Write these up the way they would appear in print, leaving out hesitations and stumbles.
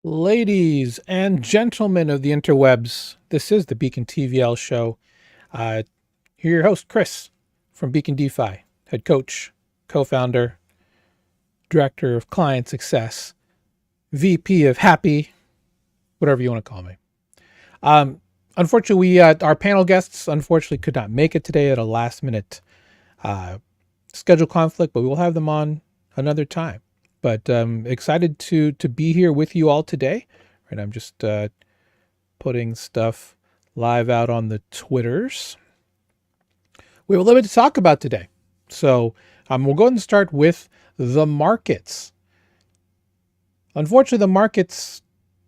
Ladies and gentlemen of the interwebs, this is the Beacon TVL show. Here your host, Chris, from Beacon DeFi, head coach, co-founder, director of client success, VP of happy, whatever you want to call me. Unfortunately, our panel guests unfortunately could not make it today at a last minute schedule conflict, but we will have them on another time. But excited to be here with you all today. Right, I'm just putting stuff live out on the Twitters. We have a little bit to talk about today. So we'll go ahead and start with the markets. Unfortunately, the markets,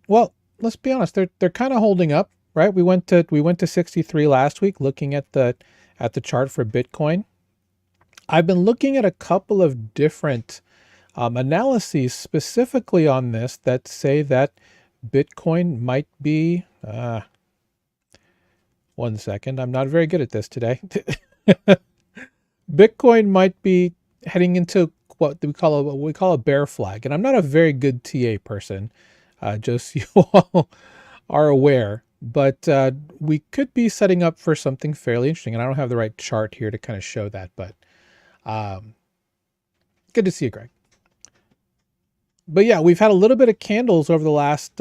well, let's be honest, they're kind of holding up, right? We went to 63 last week, looking at the chart for Bitcoin. I've been looking at a couple of different analyses specifically on this that say that Bitcoin might be, one second, I'm not very good at this today. Bitcoin might be heading into what we call a bear flag. And I'm not a very good TA person, just so you all are aware, but we could be setting up for something fairly interesting. And I don't have the right chart here to kind of show that, but good to see you, Greg. But yeah, we've had a little bit of candles over the last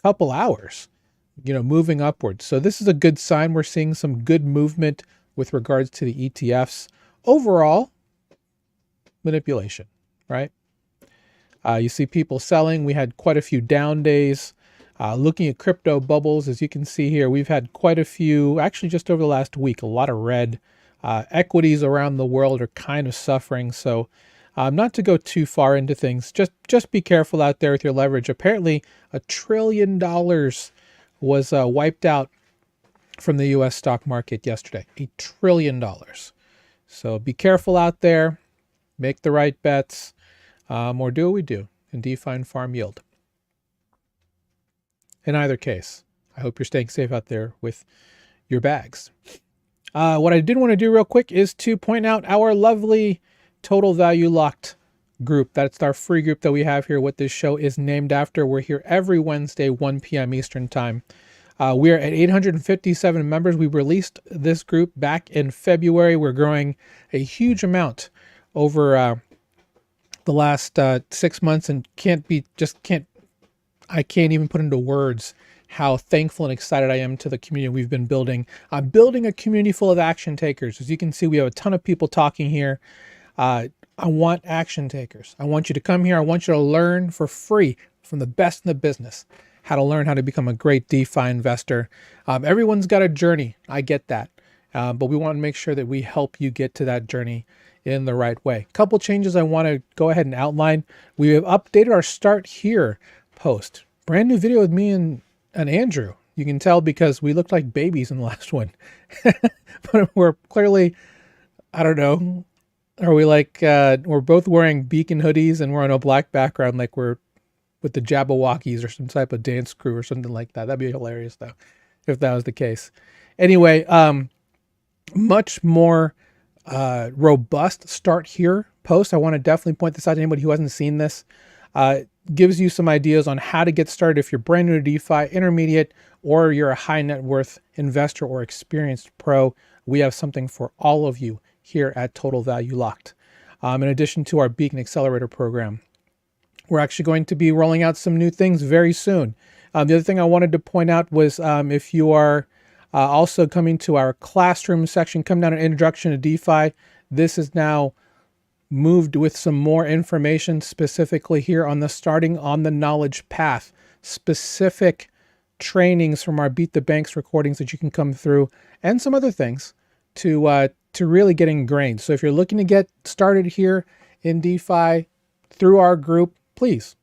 couple hours, moving upwards. So this is a good sign. We're seeing some good movement with regards to the ETFs. Overall, manipulation, right? You see people selling. We had quite a few down days. Looking at crypto bubbles, as you can see here, we've had quite a few, actually just over the last week, a lot of red. Equities around the world are kind of suffering. So not to go too far into things, just be careful out there with your leverage. Apparently, $1 trillion was wiped out from the U.S. stock market yesterday. $1 trillion. So be careful out there. Make the right bets, or do what we do in DeFi and farm yield. In either case, I hope you're staying safe out there with your bags. What I did want to do real quick is to point out our lovely Total Value Locked group. That's our free group that we have here, what this show is named after. We're here every Wednesday, 1 p.m. Eastern time. We are at 857 members. We released this group back in February. We're growing a huge amount over the last 6 months, and I can't even put into words how thankful and excited I am to the community we've been building. I'm building a community full of action takers. As you can see, we have a ton of people talking here. I want action takers. I want you to come here. I want you to learn for free from the best in the business how to learn how to become a great DeFi investor. Everyone's got a journey. I get that. But we want to make sure that we help you get to that journey in the right way. A couple changes I want to go ahead and outline. We have updated our Start Here post. Brand new video with me and Andrew. You can tell because we looked like babies in the last one. But we're clearly, I don't know, are we like, we're both wearing Beacon hoodies and we're on a black background like we're with the Jabberwockies or some type of dance crew or something like that. That'd be hilarious though, if that was the case. Anyway, much more robust Start Here post. I want to definitely point this out to anybody who hasn't seen this. Gives you some ideas on how to get started if you're brand new to DeFi, intermediate, or you're a high net worth investor or experienced pro. We have something for all of you here at Total Value Locked. In addition to our Beacon Accelerator program, we're actually going to be rolling out some new things very soon. The other thing I wanted to point out was if you are also coming to our classroom section, come down an introduction to DeFi. This is now moved with some more information specifically here on the starting on the knowledge path, specific trainings from our Beat the Banks recordings that you can come through, and some other things to really get ingrained. So if you're looking to get started here in DeFi through our group, please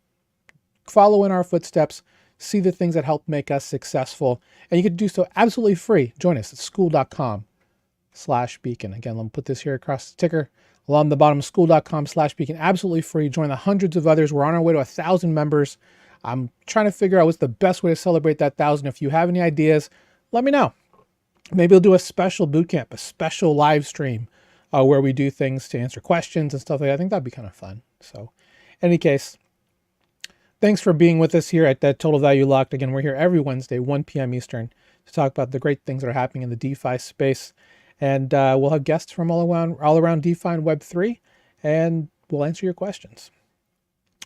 follow in our footsteps, see the things that help make us successful, and you can do so absolutely free. Join us at school.com/beacon. Again, let me put this here across the ticker along the bottom, school.com/beacon. Absolutely free. Join the hundreds of others. We're on our way to 1,000 members. I'm trying to figure out what's the best way to celebrate that 1,000. If you have any ideas, let me know. Maybe we'll do a special bootcamp, a special live stream where we do things to answer questions and stuff like that. I think that'd be kind of fun. So in any case, Thanks for being with us here at that Total Value Locked. Again, we're here every Wednesday, 1 p.m. Eastern, to talk about the great things that are happening in the DeFi space. And we'll have guests from all around DeFi and Web3, and we'll answer your questions.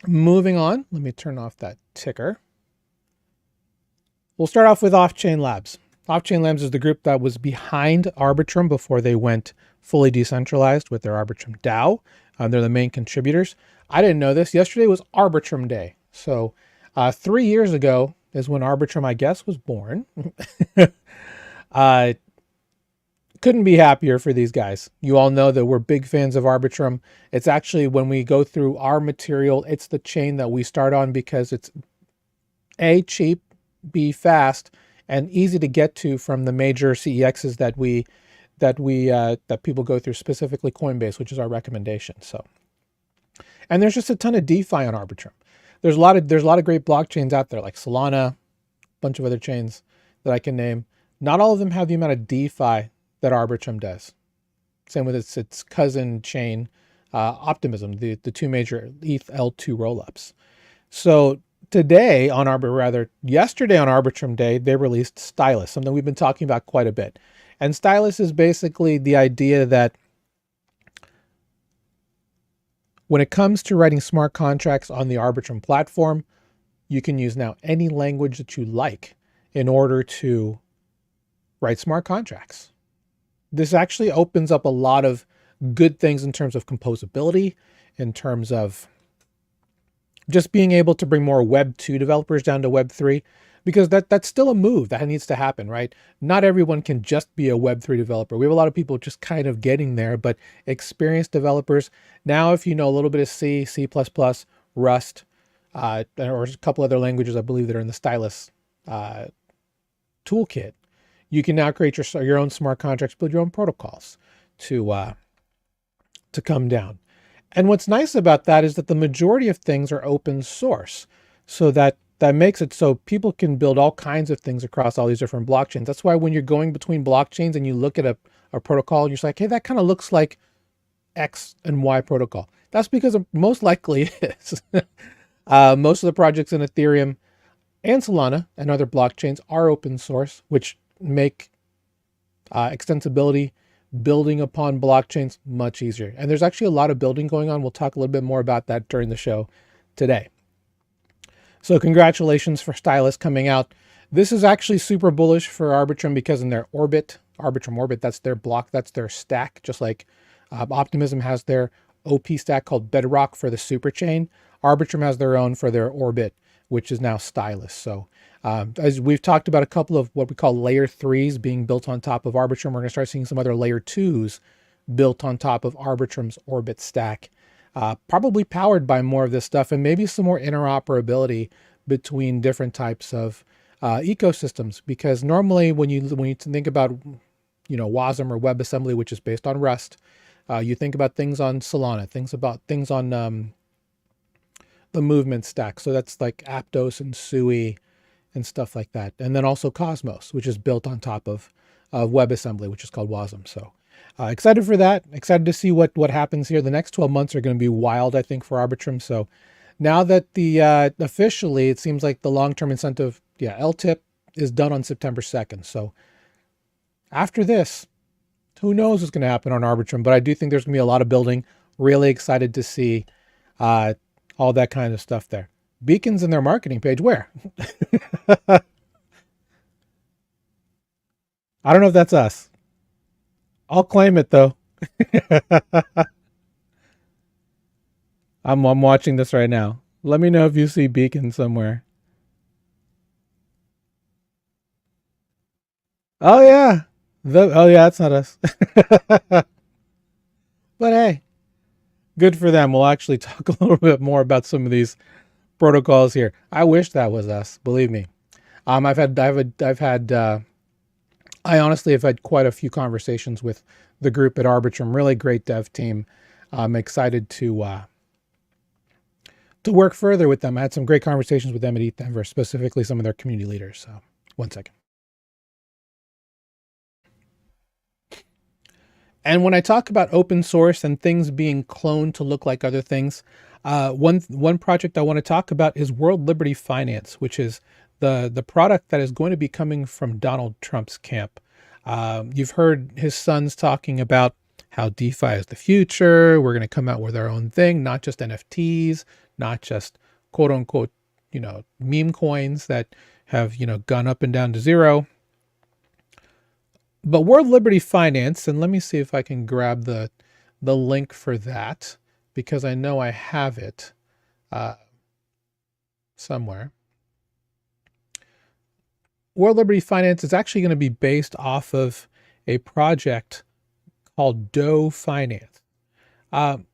Moving on, let me turn off that ticker. We'll start off with Off-Chain Labs. Off-Chain Labs is the group that was behind Arbitrum before they went fully decentralized with their Arbitrum DAO. They're the main contributors. I didn't know this. Yesterday was Arbitrum Day. So 3 years ago is when Arbitrum, I guess, was born. Couldn't be happier for these guys. You all know that we're big fans of Arbitrum. It's actually, when we go through our material, it's the chain that we start on because it's A, cheap, B, fast, and easy to get to from the major CEXs that people go through, specifically Coinbase, which is our recommendation. So, and there's just a ton of DeFi on Arbitrum. There's a lot of great blockchains out there like Solana, a bunch of other chains that I can name. Not all of them have the amount of DeFi that Arbitrum does. Same with its cousin chain, Optimism, the two major ETH L2 rollups. So yesterday on Arbitrum Day, they released Stylus, something we've been talking about quite a bit. And Stylus is basically the idea that when it comes to writing smart contracts on the Arbitrum platform, you can use now any language that you like in order to write smart contracts. This actually opens up a lot of good things in terms of composability, in terms of just being able to bring more Web 2 developers down to Web 3, because that's still a move that needs to happen, right? Not everyone can just be a Web 3 developer. We have a lot of people just kind of getting there, but experienced developers. Now, if you know a little bit of C, C++, Rust, or a couple other languages, I believe, that are in the Stylus toolkit, you can now create your own smart contracts, build your own protocols to come down. And what's nice about that is that the majority of things are open source, so that makes it so people can build all kinds of things across all these different blockchains. That's why when you're going between blockchains and you look at a protocol, you're just like, hey, that kind of looks like X and Y protocol. That's because it most likely is. Most of the projects in Ethereum and Solana and other blockchains are open source, which make extensibility, building upon blockchains much easier. And there's actually a lot of building going on. We'll talk a little bit more about that during the show today. So congratulations for Stylus coming out. This is actually super bullish for Arbitrum because in their orbit, Arbitrum Orbit, that's their block, that's their stack, just like Optimism has their OP stack called Bedrock for the super chain. Arbitrum has their own for their orbit, which is now Stylus. So as we've talked about a couple of what we call layer 3s being built on top of Arbitrum, we're going to start seeing some other layer 2s built on top of Arbitrum's orbit stack. Probably powered by more of this stuff and maybe some more interoperability between different types of ecosystems. Because normally when you think about, WASM or WebAssembly, which is based on Rust, you think about things on Solana, things on the movement stack. So that's like Aptos and Sui and stuff like that. And then also Cosmos, which is built on top of WebAssembly, which is called WASM. So excited for that. Excited to see what happens here. The next 12 months are going to be wild, I think, for Arbitrum. So now that the officially, it seems like the long-term incentive, LTIP is done on September 2nd. So after this, who knows what's going to happen on Arbitrum, but I do think there's going to be a lot of building. Really excited to see all that kind of stuff there. Beacons in their marketing page, where? I don't know if that's us. I'll claim it though. I'm watching this right now. Let me know if you see Beacon somewhere. Oh yeah. That's not us. But hey, good for them. We'll actually talk a little bit more about some of these protocols here. I wish that was us, believe me. I honestly have had quite a few conversations with the group at Arbitrum. Really great dev team. I'm excited to work further with them. I had some great conversations with them at ETH Denver, specifically some of their community leaders. So one second. And when I talk about open source and things being cloned to look like other things, One project I want to talk about is World Liberty Finance, which is the product that is going to be coming from Donald Trump's camp. You've heard his sons talking about how DeFi is the future. We're going to come out with our own thing, not just NFTs, not just quote unquote, meme coins that have, gone up and down to zero. But World Liberty Finance, and let me see if I can grab the link for that, because I know I have it somewhere. World Liberty Finance is actually going to be based off of a project called DOE Finance. On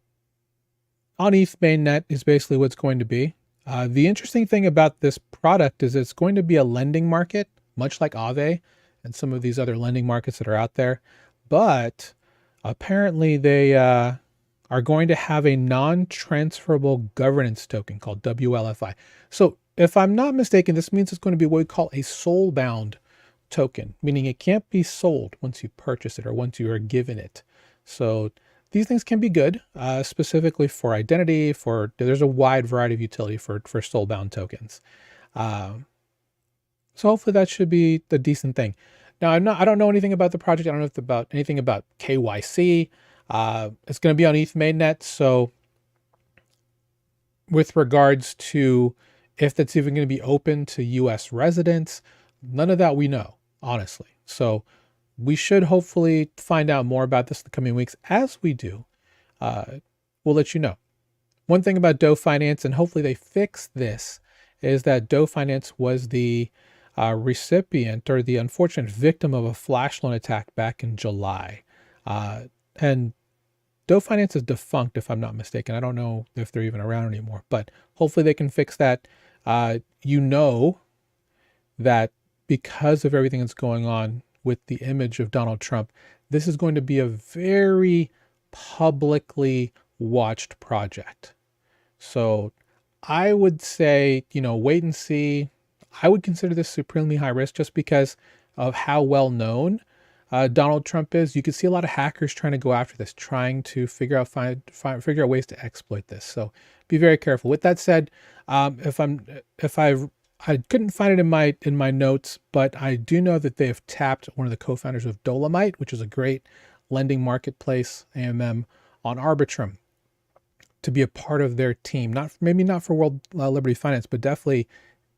ETH mainnet is basically what's going to be. The interesting thing about this product is it's going to be a lending market, much like Aave and some of these other lending markets that are out there. But apparently they are going to have a non-transferable governance token called WLFI. So if I'm not mistaken, this means it's going to be what we call a soul-bound token, meaning it can't be sold once you purchase it or once you are given it. So these things can be good, specifically for identity, there's a wide variety of utility for soul-bound tokens. So hopefully that should be a decent thing. Now, I don't know anything about the project. I don't know anything about KYC. It's going to be on ETH mainnet. So with regards to if that's even going to be open to US residents, none of that we know, honestly. So we should hopefully find out more about this in the coming weeks. As we do, we'll let you know. One thing about DOE Finance, and hopefully they fix this, is that DOE Finance was the recipient or the unfortunate victim of a flash loan attack back in July. And DOE Finance is defunct, if I'm not mistaken. I don't know if they're even around anymore, but hopefully they can fix that. That because of everything that's going on with the image of Donald Trump, this is going to be a very publicly watched project. So I would say, wait and see. I would consider this supremely high risk just because of how well known Donald Trump is. You can see a lot of hackers trying to go after this, trying to figure out ways to exploit this. So be very careful. With that said, I couldn't find it in my notes, but I do know that they have tapped one of the co-founders of Dolomite, which is a great lending marketplace, AMM, on Arbitrum, to be a part of their team. Maybe not for World Liberty Finance, but definitely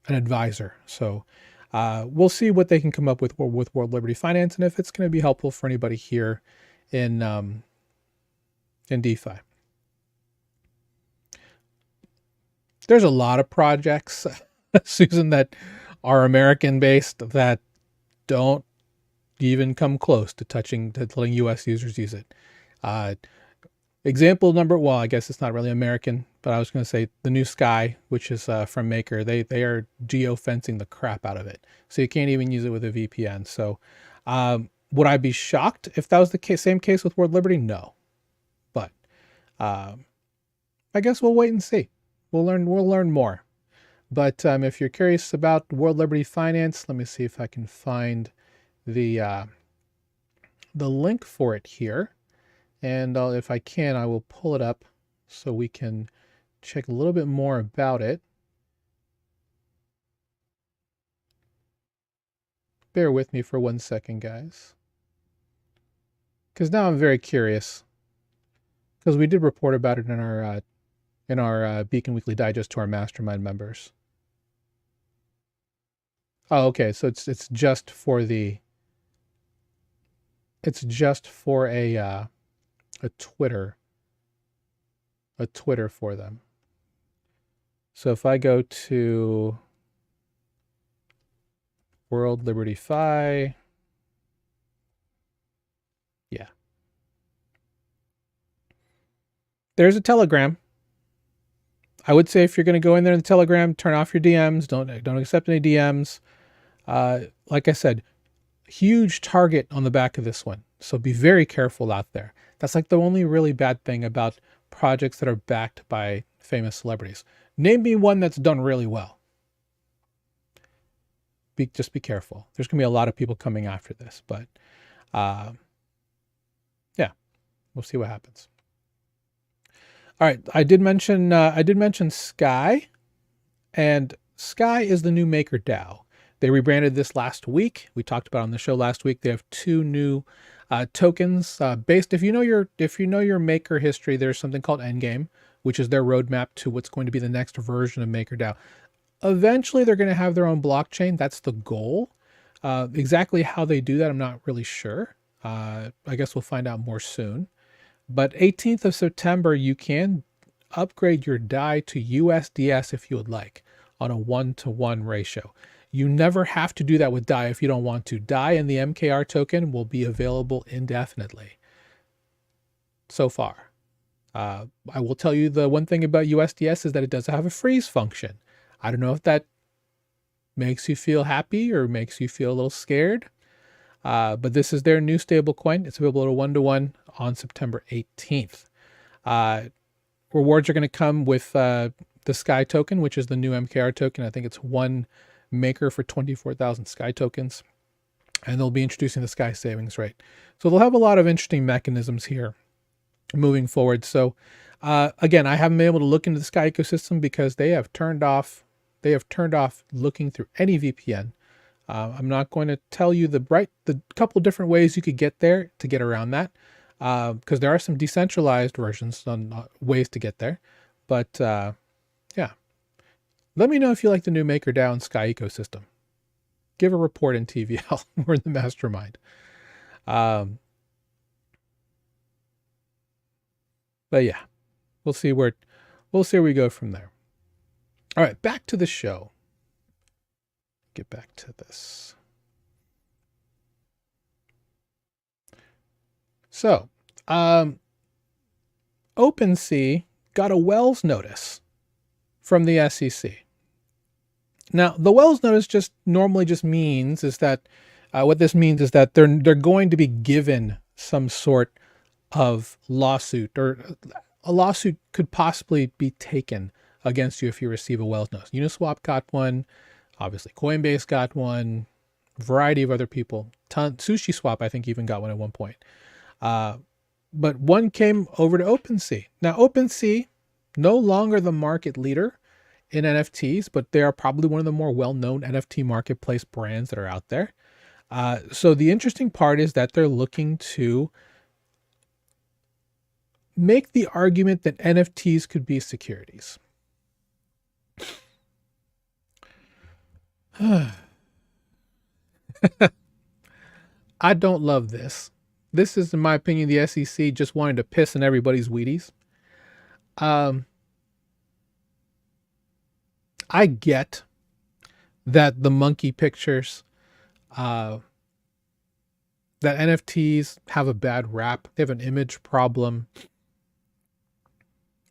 an advisor. So we'll see what they can come up with World Liberty Finance, and if it's going to be helpful for anybody here in DeFi. There's a lot of projects, Susan, that are American based that don't even come close to letting US users use it. Example number, well, I guess it's not really American, but I was going to say the new Sky, which is from Maker. They are geofencing the crap out of it, so you can't even use it with a VPN. So would I be shocked if that was the same case with World Liberty? No, but I guess we'll wait and see. We'll learn more. But if you're curious about World Liberty Finance, let me see if I can find the link for it here. And if I can, I will pull it up so we can check a little bit more about it. Bear with me for 1 second, guys, because now I'm very curious, because we did report about it in our Beacon Weekly Digest to our mastermind members. Oh, okay. So it's just for a Twitter for them. So if I go to World Liberty Fi, yeah, there's a Telegram. I would say if you're going to go in there in the Telegram, turn off your DMs. Don't accept any DMs. Like I said, huge target on the back of this one. So be very careful out there. That's like the only really bad thing about projects that are backed by famous celebrities. Name me one that's done really well. Just be careful. There's going to be a lot of people coming after this, but yeah, we'll see what happens. All right, I did mention Sky, and Sky is the new MakerDAO. They rebranded this last week. We talked about it on the show last week. They have two new tokens based. If you know your Maker history, there's something called Endgame, which is their roadmap to what's going to be the next version of MakerDAO. Eventually, they're going to have their own blockchain. That's the goal. Exactly how they do that, I'm not really sure. I guess we'll find out more soon. But 18th of September, you can upgrade your DAI to USDS if you would like on a 1-to-1 ratio. You never have to do that with DAI if you don't want to. DAI and the MKR token will be available indefinitely. So far. I will tell you the one thing about USDS is that it does have a freeze function. I don't know if that makes you feel happy or makes you feel a little scared. But this is their new stable coin. It's available at a 1-to-1 on September 18th. Rewards are going to come with the Sky token, which is the new MKR token. I think it's one maker for 24,000 Sky tokens. And they'll be introducing the Sky savings rate. So they'll have a lot of interesting mechanisms here moving forward. So again, I haven't been able to look into the Sky ecosystem because they have turned off looking through any VPN. I'm not going to tell you the couple different ways you could get there to get around that, because there are some decentralized versions on ways to get there. But yeah, let me know if you like the new MakerDAO and Sky ecosystem. Give a report in TVL. We're in the mastermind. But yeah, we'll see where we go from there. All right, back to the show. Get back to this. So, OpenSea got a Wells notice from the SEC. Now, the Wells notice normally means is that what this means is that they're going to be given some sort of lawsuit, or a lawsuit could possibly be taken against you if you receive a Wells notice. Uniswap got one. Obviously, Coinbase got one, a variety of other people. SushiSwap, I think, even got one at one point. But one came over to OpenSea. Now, OpenSea, no longer the market leader in NFTs, but they are probably one of the more well-known NFT marketplace brands that are out there. So the interesting part is that they're looking to make the argument that NFTs could be securities. I don't love this. This is, in my opinion, the SEC just wanting to piss in everybody's Wheaties. I get that the monkey pictures, that NFTs have a bad rap. They have an image problem.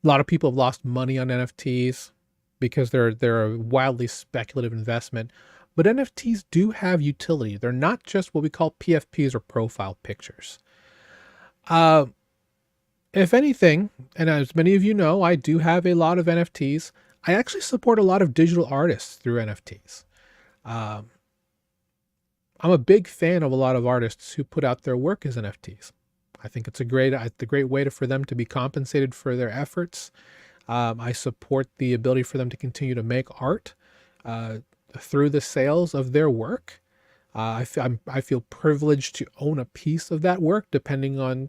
A lot of people have lost money on NFTs because they're a wildly speculative investment. But NFTs do have utility. They're not just what we call PFPs or profile pictures. If anything, and as many of you know, I do have a lot of NFTs. I actually support a lot of digital artists through NFTs. I'm a big fan of a lot of artists who put out their work as NFTs. I think it's a great way for them to be compensated for their efforts. I support the ability for them to continue to make art through the sales of their work. I feel privileged to own a piece of that work, depending on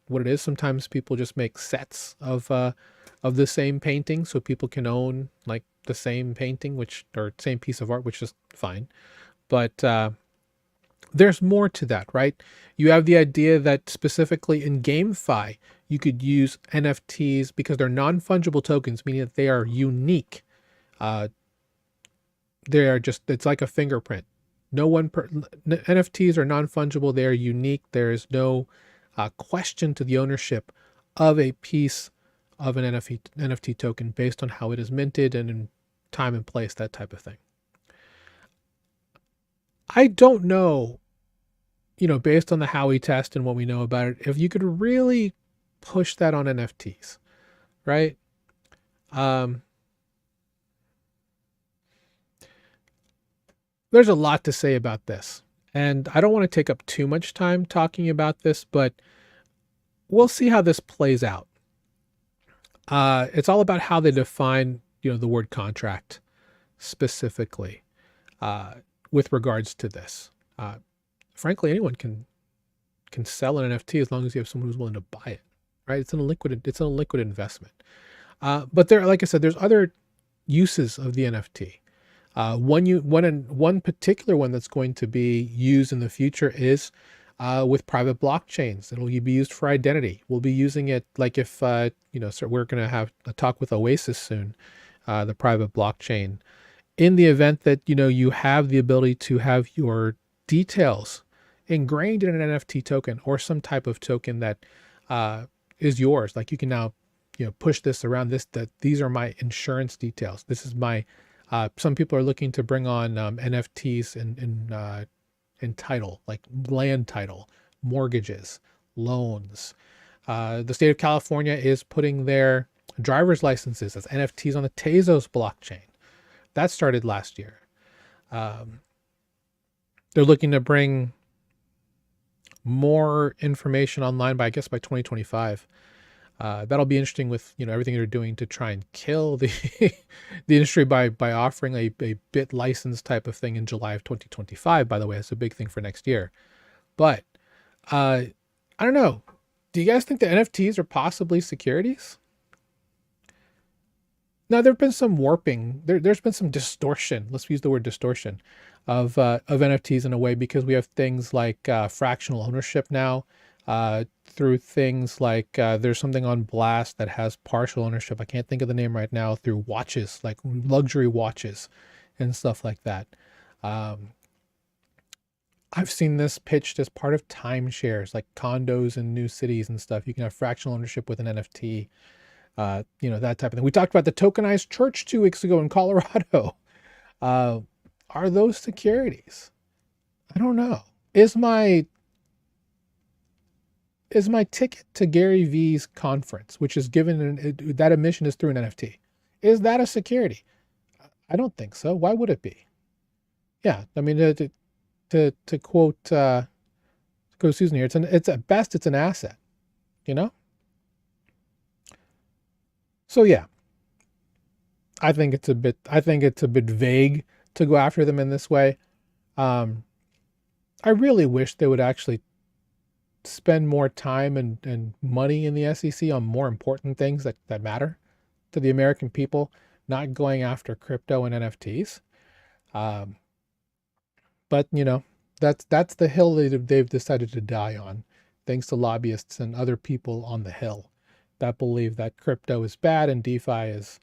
what it is. Sometimes people just make sets of the same painting, so people can own like the same painting, or same piece of art, which is fine. But there's more to that, right? You have the idea that specifically in GameFi, you could use NFTs because they're non-fungible tokens, meaning that they are unique. It's like a fingerprint. NFTs are non-fungible. They are unique. There is no question to the ownership of a piece of an NFT token based on how it is minted and in time and place, that type of thing. I don't know, based on the Howey test and what we know about it, if you could really push that on NFTs, right? There's a lot to say about this, and I don't want to take up too much time talking about this, but we'll see how this plays out. It's all about how they define, the word contract specifically with regards to this. Frankly, anyone can sell an NFT as long as you have someone who's willing to buy it, right? It's a liquid investment. But there, like I said, there's other uses of the NFT. One particular one that's going to be used in the future is with private blockchains. It'll be used for identity. We'll be using it like if, so we're going to have a talk with Oasis soon, the private blockchain, in the event that, you have the ability to have your details ingrained in an NFT token or some type of token that is yours. Like you can now, push this around that these are my insurance details. This is my, some people are looking to bring on NFTs in title, like land title, mortgages, loans. The state of California is putting their driver's licenses as NFTs on the Tezos blockchain. That started last year. They're looking to bring more information online by 2025. That'll be interesting with, everything they're doing to try and kill the the industry by offering a bit license type of thing in July of 2025. By the way, that's a big thing for next year. But I don't know. Do you guys think that NFTs are possibly securities? Now, there've been some warping. There's been some distortion. Let's use the word distortion of NFTs in a way, because we have things like fractional ownership now. Through things like there's something on Blast that has partial ownership. I can't think of the name right now. Through watches, like luxury watches and stuff like that. I've seen this pitched as part of timeshares, like condos in new cities and stuff. You can have fractional ownership with an NFT, that type of thing. We talked about the tokenized church 2 weeks ago in Colorado. Are those securities? I don't know. Is my ticket to Gary V's conference, which is given, that admission is through an NFT, is that a security? I don't think so. Why would it be? Yeah, I mean, to quote Susan here, it's at best it's an asset, So yeah, I think it's a bit vague to go after them in this way. I really wish they would actually spend more time and money in the SEC on more important things that matter to the American people, not going after crypto and NFTs. But that's the hill they've decided to die on, thanks to lobbyists and other people on the Hill that believe that crypto is bad and DeFi is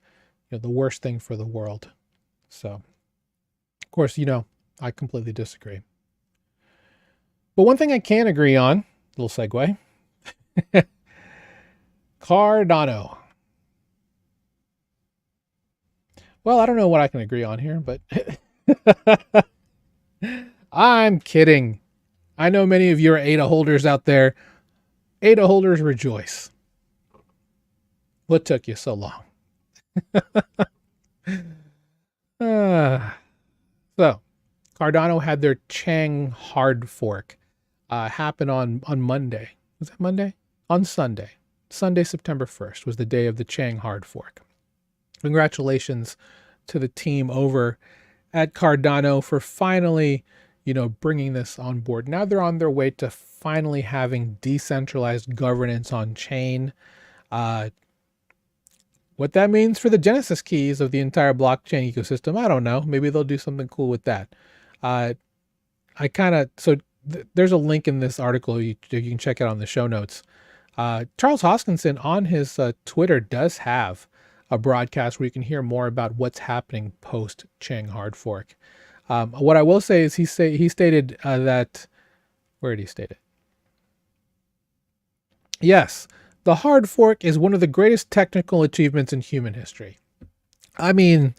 the worst thing for the world. So, of course, I completely disagree. But one thing I can agree on, little segue, Cardano. Well, I don't know what I can agree on here, but I'm kidding. I know many of you are ADA holders out there. ADA holders rejoice. What took you so long? So, Cardano had their Chang Hard Fork happen on Monday. Was that Monday? On Sunday. Sunday, September 1st was the day of the Chang Hard Fork. Congratulations to the team over at Cardano for finally, bringing this on board. Now they're on their way to finally having decentralized governance on chain. What that means for the Genesis keys of the entire blockchain ecosystem, I don't know. Maybe they'll do something cool with that. There's a link in this article you can check out on the show notes. Charles Hoskinson on his Twitter does have a broadcast where you can hear more about what's happening post Chang Hard Fork. What I will say is he stated that, where did he state it? Yes, the hard fork is one of the greatest technical achievements in human history. I mean,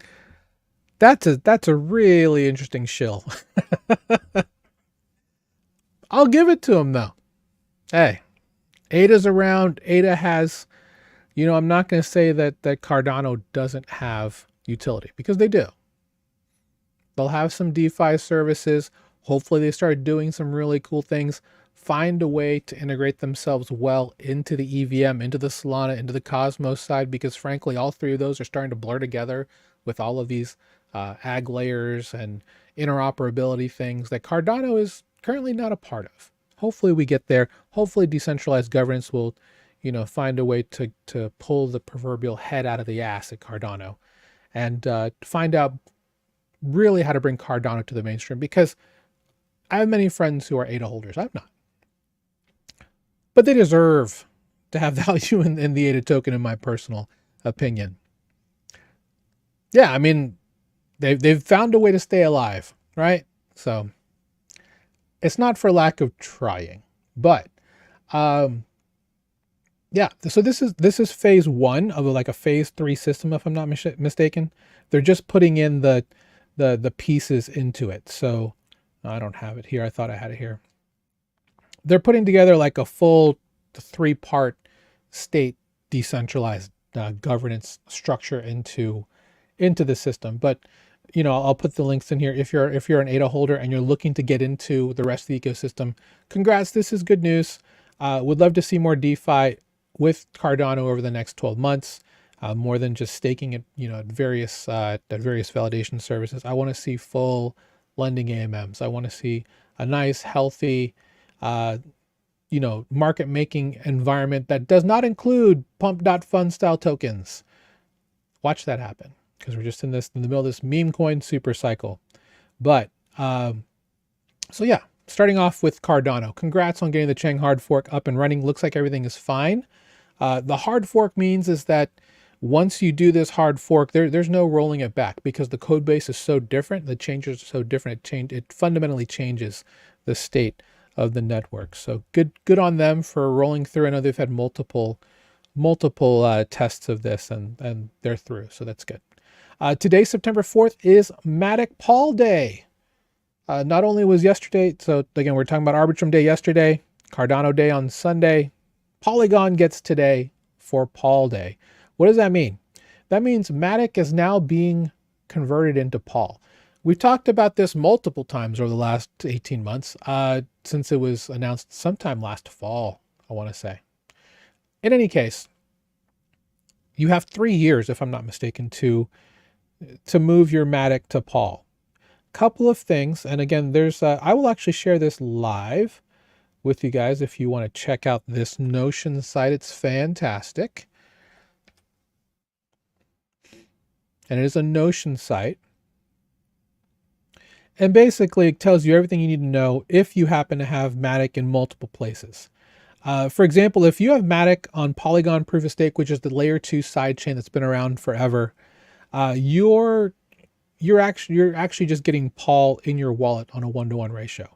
that's a really interesting shill. I'll give it to him though. Hey, ADA's around. ADA has, I'm not going to say that Cardano doesn't have utility, because they do. They'll have some DeFi services. Hopefully they start doing some really cool things. find a way to integrate themselves well into the EVM, into the Solana, into the Cosmos side, because frankly, all three of those are starting to blur together with all of these ag layers and interoperability things that Cardano is currently not a part of. Hopefully we get there. Hopefully decentralized governance will, find a way to pull the proverbial head out of the ass at Cardano and find out really how to bring Cardano to the mainstream, because I have many friends who are ADA holders. I'm not. But they deserve to have value in the ADA token, in my personal opinion. Yeah, I mean, they've found a way to stay alive, right? So it's not for lack of trying, but yeah. So this is phase one of like a phase 3 system, if I'm not mistaken. They're just putting in the pieces into it. So I don't have it here. I thought I had it here. They're putting together like a full 3-part state decentralized governance structure into the system. But I'll put the links in here. If you're an ADA holder and you're looking to get into the rest of the ecosystem, congrats. This is good news. Would love to see more DeFi with Cardano over the next 12 months. More than just staking it, at various validation services. I want to see full lending AMMs. I want to see a nice, healthy, market making environment that does not include pump.fund style tokens. Watch that happen, because we're just in the middle of this meme coin super cycle. But so yeah, starting off with Cardano. Congrats on getting the Chang Hard Fork up and running. Looks like everything is fine. The hard fork means is that once you do this hard fork, there's no rolling it back, because the code base is so different. The changes are so different. It fundamentally changes the state of the network. So good on them for rolling through. I know they've had multiple tests of this, and they're through. So that's good. Today, September 4th, is MATIC POL Day. Not only was yesterday, so again, we're talking about Arbitrum Day yesterday, Cardano Day on Sunday. Polygon gets today for POL Day. What does that mean? That means MATIC is now being converted into POL. We've talked about this multiple times over the last 18 months, since it was announced sometime last fall, I want to say. In any case, you have 3 years, if I'm not mistaken, to move your MATIC to POL. Couple of things, and again, I will actually share this live with you guys if you want to check out this Notion site. It's fantastic. And it is a Notion site. And basically it tells you everything you need to know if you happen to have MATIC in multiple places. For example, if you have MATIC on Polygon Proof of Stake, which is the layer 2 sidechain that's been around forever, you're actually just getting POL in your wallet on a 1-to-1 ratio.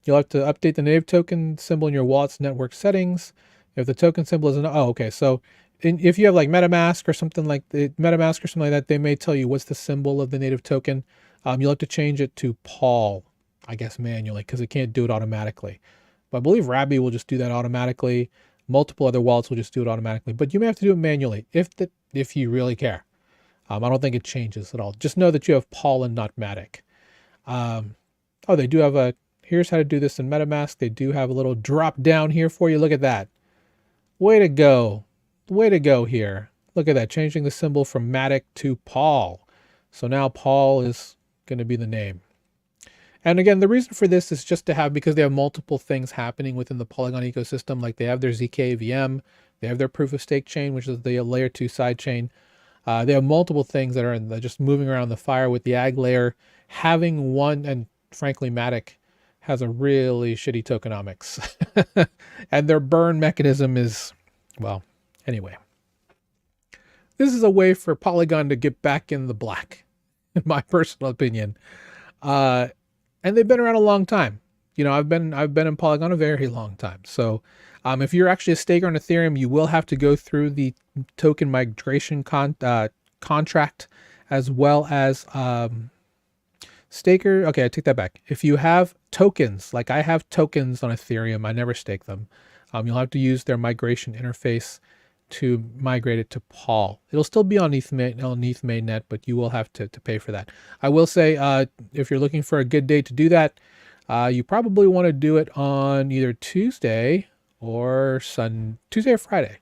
You'll have to update the native token symbol in your wallet's network settings. If the token symbol isn't, okay. So if you have like MetaMask or something like that, they may tell you what's the symbol of the native token. You'll have to change it to POL, I guess, manually, because it can't do it automatically. But I believe Rabby will just do that automatically. Multiple other wallets will just do it automatically, but you may have to do it manually if you really care. I don't think it changes at all. Just know that you have POL and not MATIC. They do have here's how to do this in MetaMask. They do have a little drop down here for you. Look at that. Way to go. Way to go here. Look at that, changing the symbol from MATIC to POL. So now POL is going to be the name. And again, the reason for this is just to have, because they have multiple things happening within the Polygon ecosystem. Like they have their ZK-VM, they have their proof of stake chain, which is the layer 2 side chain. They have multiple things that are just moving around the fire with the ag layer. Having one, and frankly, MATIC has a really shitty tokenomics. And their burn mechanism is, well, anyway. This is a way for Polygon to get back in the black, in my personal opinion. And they've been around a long time. I've been in Polygon a very long time. So if you're actually a staker on Ethereum, you will have to go through the token migration contract, as well as staker. Okay, I take that back. If you have tokens, like I have tokens on Ethereum, I never stake them. You'll have to use their migration interface to migrate it to POL. It'll still be on ETH mainnet, but you will have to pay for that. I will say, if you're looking for a good day to do that, you probably want to do it on either Tuesday or Tuesday or Friday.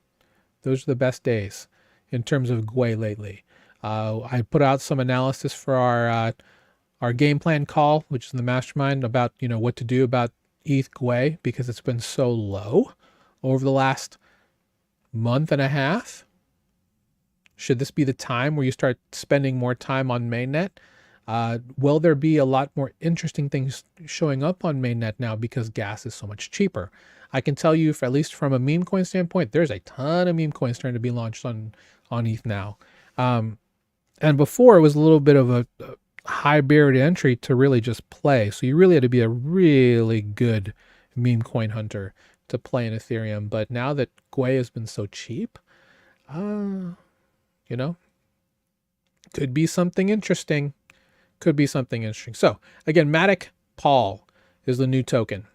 Those are the best days in terms of GWEI lately. I put out some analysis for our game plan call, which is in the mastermind, about what to do about ETH GWEI because it's been so low over the last month and a half. Should this be the time where you start spending more time on mainnet? Will there be a lot more interesting things showing up on mainnet now because gas is so much cheaper? I can tell you, at least from a meme coin standpoint, there's a ton of meme coins starting to be launched on ETH now. And before, it was a little bit of a high barrier to entry to really just play. So you really had to be a really good meme coin hunter to play in Ethereum. But now that GWEI has been so cheap, could be something interesting. Could be something interesting. So again, MATIC POL is the new token.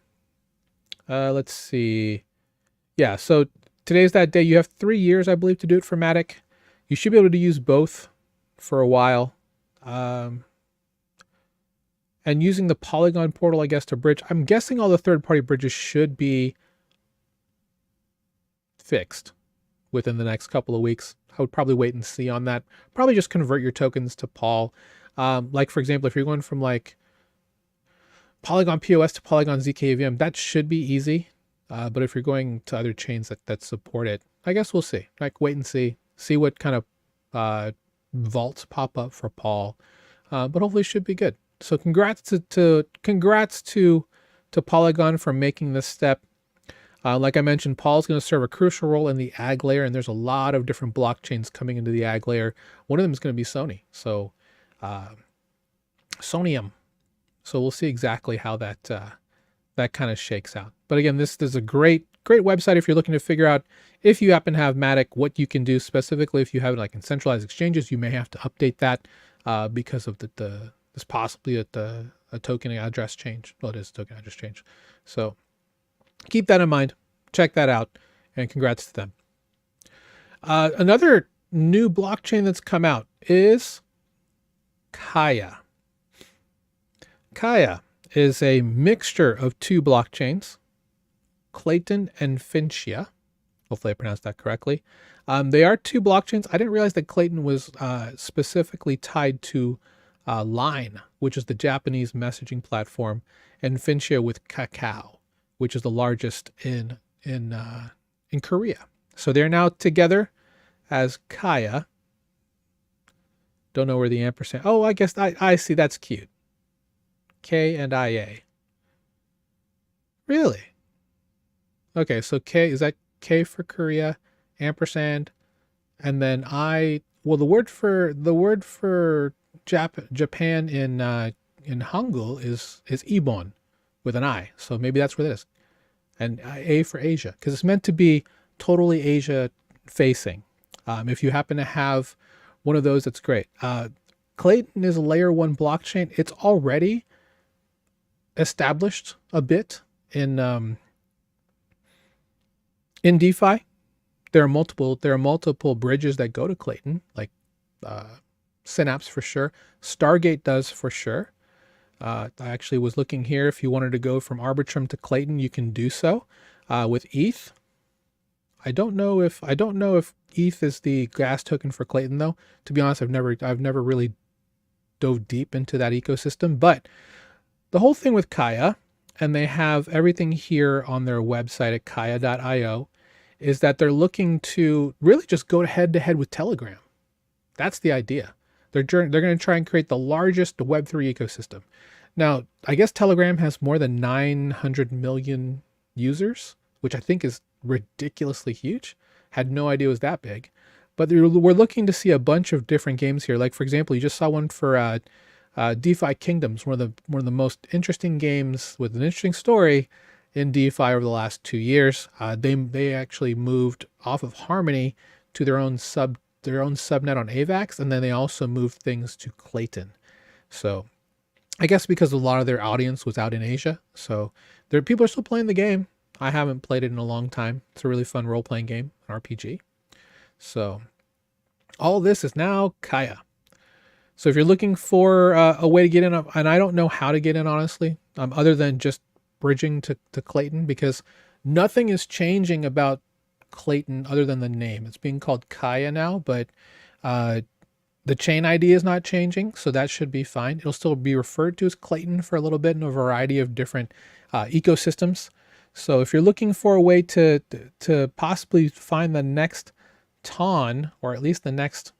Let's see. Yeah, so today's that day. You have 3 years, I believe, to do it for MATIC. You should be able to use both for a while. And using the Polygon portal, I guess, to bridge. I'm guessing all the third-party bridges should be fixed within the next couple of weeks. I would probably wait and see on that. Probably just convert your tokens to POL. Like, for example, if you're going from like Polygon POS to Polygon zkVM, that should be easy. But if you're going to other chains that support it, I guess we'll see. Like, wait and see what kind of vaults pop up for POL. But hopefully it should be good. So congrats to Polygon for making this step. Like I mentioned, POL is going to serve a crucial role in the ag layer, and there's a lot of different blockchains coming into the ag layer. One of them is going to be Sony. So Sonium. So we'll see exactly how that kind of shakes out. But again, this is a great website if you're looking to figure out, if you happen to have MATIC, what you can do specifically. If you have it like in centralized exchanges, you may have to update that because of this possibly a token address change. Well, it is a token address change. So keep that in mind. Check that out, and congrats to them. Another new blockchain that's come out is Kaia. Kaia is a mixture of two blockchains, Clayton and Finchia. Hopefully I pronounced that correctly. They are two blockchains. I didn't realize that Clayton was specifically tied to Line, which is the Japanese messaging platform, and Finchia with Kakao, which is the largest in Korea. So they're now together as Kaia. Don't know where the ampersand. Oh, I guess I see. That's cute. K and IA. Really? Okay, so K, is that K for Korea, ampersand, and then I. Well, the word for Japan in Hangul is Ibon with an I. So maybe that's what it is. And A for Asia, because it's meant to be totally Asia facing. If you happen to have one of those, that's great. Clayton is a layer 1 blockchain. It's already established a bit in DeFi. There are multiple bridges that go to Clayton, like Synapse for sure. Stargate does for sure. I actually was looking here. If you wanted to go from Arbitrum to Clayton, you can do so with ETH. I don't know if ETH is the gas token for Clayton though. To be honest, I've never really dove deep into that ecosystem. But the whole thing with Kaia, and they have everything here on their website at kaia.io, is that they're looking to really just go head to head with Telegram. That's the idea. They're going to try and create the largest Web3 ecosystem. Now, I guess Telegram has more than 900 million users, which I think is ridiculously huge. Had no idea it was that big. But we're looking to see a bunch of different games here. Like, for example, you just saw one for DeFi Kingdoms, one of the most interesting games with an interesting story in DeFi over the last 2 years. They actually moved off of Harmony to their own subnet on AVAX, and then they also moved things to Clayton. So I guess because a lot of their audience was out in Asia, so people are still playing the game. I haven't played it in a long time. It's a really fun role-playing game, an RPG. So all this is now Kaia. So if you're looking for a way to get in, and I don't know how to get in, honestly, other than just bridging to Clayton, because nothing is changing about Clayton other than the name. It's being called Kaia now, but the chain ID is not changing, so that should be fine. It'll still be referred to as Clayton for a little bit in a variety of different ecosystems. So if you're looking for a way to possibly find the next TON, or at least the next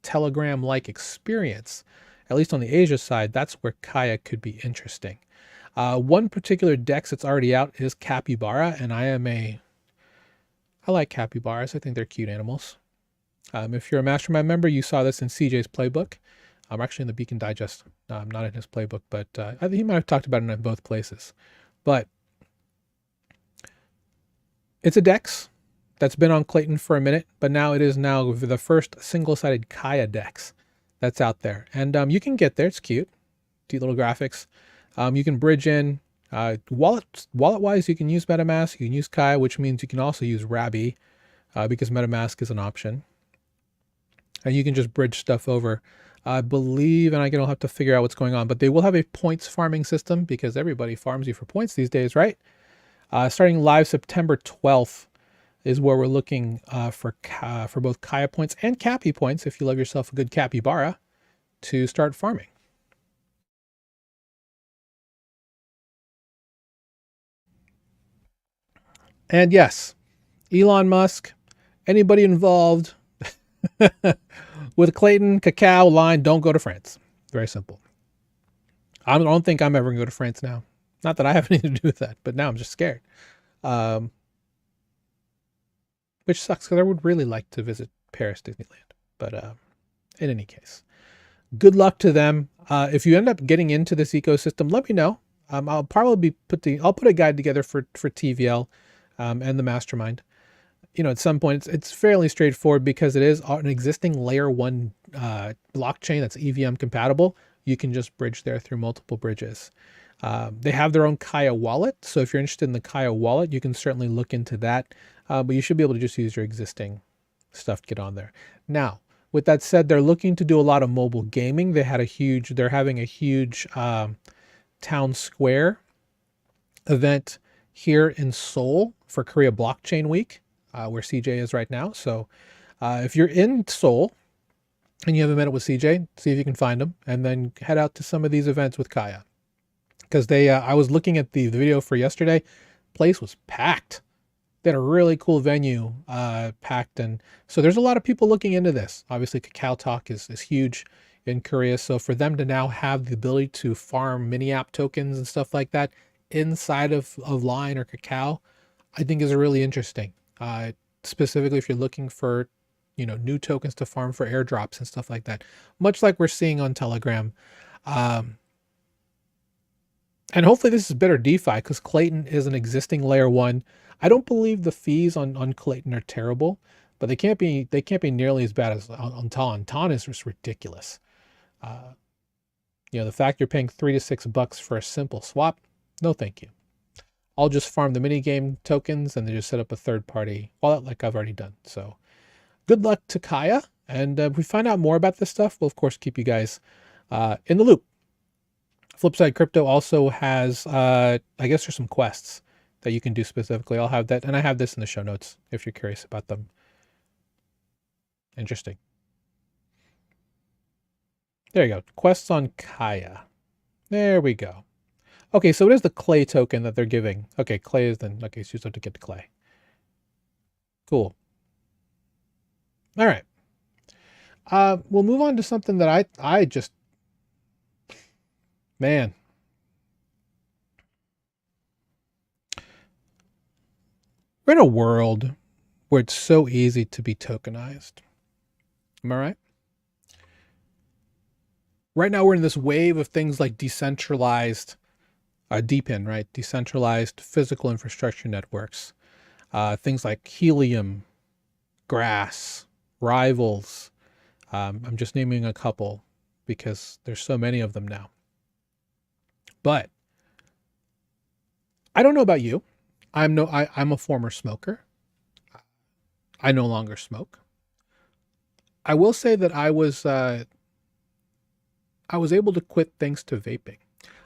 Telegram-like experience, at least on the Asia side, that's where Kaia could be interesting. One particular DEX that's already out is CapyBara, and I like capybaras. I think they're cute animals. If you're a mastermind member, you saw this in CJ's playbook. I'm actually in the Beacon Digest. I'm not in his playbook, but I think he might have talked about it in both places. But it's a DEX that's been on Clayton for a minute, but now it is now the first single-sided Kaia DEX that's out there. And you can get there. It's cute. Cute little graphics. You can bridge in. Wallet-wise, you can use MetaMask. You can use Kaia, which means you can also use Rabby because MetaMask is an option. And you can just bridge stuff over. I believe, and I'll have to figure out what's going on, but they will have a points farming system because everybody farms you for points these days, right? Starting live September 12th is where we're looking for both Kaia points and Cappy points, if you love yourself a good capybara, to start farming. And yes, Elon Musk, anybody involved with Clayton, cacao, line, don't go to France. Very simple. I don't think I'm ever going to go to France now. Not that I have anything to do with that, but now I'm just scared. Which sucks because I would really like to visit Paris Disneyland. But in any case, good luck to them. If you end up getting into this ecosystem, let me know. I'll probably put a guide together for TVL and the mastermind. You know, at some point it's fairly straightforward because it is an existing layer 1 blockchain that's EVM compatible. You can just bridge there through multiple bridges. They have their own Kaia wallet. So if you're interested in the Kaia wallet, you can certainly look into that. But you should be able to just use your existing stuff to get on there. Now, with that said, they're looking to do a lot of mobile gaming. They're having a huge town square event here in Seoul for Korea Blockchain Week, where CJ is right now. So if you're in Seoul and you haven't met up with CJ, see if you can find him, and then head out to some of these events with Kaia. Because I was looking at the video for yesterday, place was packed. They had a really cool venue packed, and so there's a lot of people looking into this. Obviously, Kakao Talk is huge in Korea, so for them to now have the ability to farm mini app tokens and stuff like that inside of Line or Kakao, I think is really interesting. Specifically, if you're looking for new tokens to farm for airdrops and stuff like that, much like we're seeing on Telegram. And hopefully this is better DeFi because Clayton is an existing layer 1. I don't believe the fees on Clayton are terrible, but they can't be nearly as bad as on TON. TON is just ridiculous. The fact you're paying $3 to $6 for a simple swap, no thank you. I'll just farm the minigame tokens and then just set up a third-party wallet like I've already done. So good luck to Kaia, and if we find out more about this stuff, we'll of course keep you guys in the loop. Flipside Crypto also has, I guess there's some quests that you can do specifically. I'll have that, and I have this in the show notes if you're curious about them. Interesting. There you go. Quests on Kaia. There we go. Okay, so it is the clay token that they're giving. Okay, clay is then, okay, so you just have to get the clay. Cool. All right. We'll move on to something that I just, man. We're in a world where it's so easy to be tokenized. Am I right? Right now we're in this wave of things like decentralized, DePIN, right? Decentralized physical infrastructure networks. Things like Helium, Grass, Rivals. I'm just naming a couple because there's so many of them now. But I don't know about you. I'm a former smoker. I no longer smoke. I will say that I was able to quit thanks to vaping.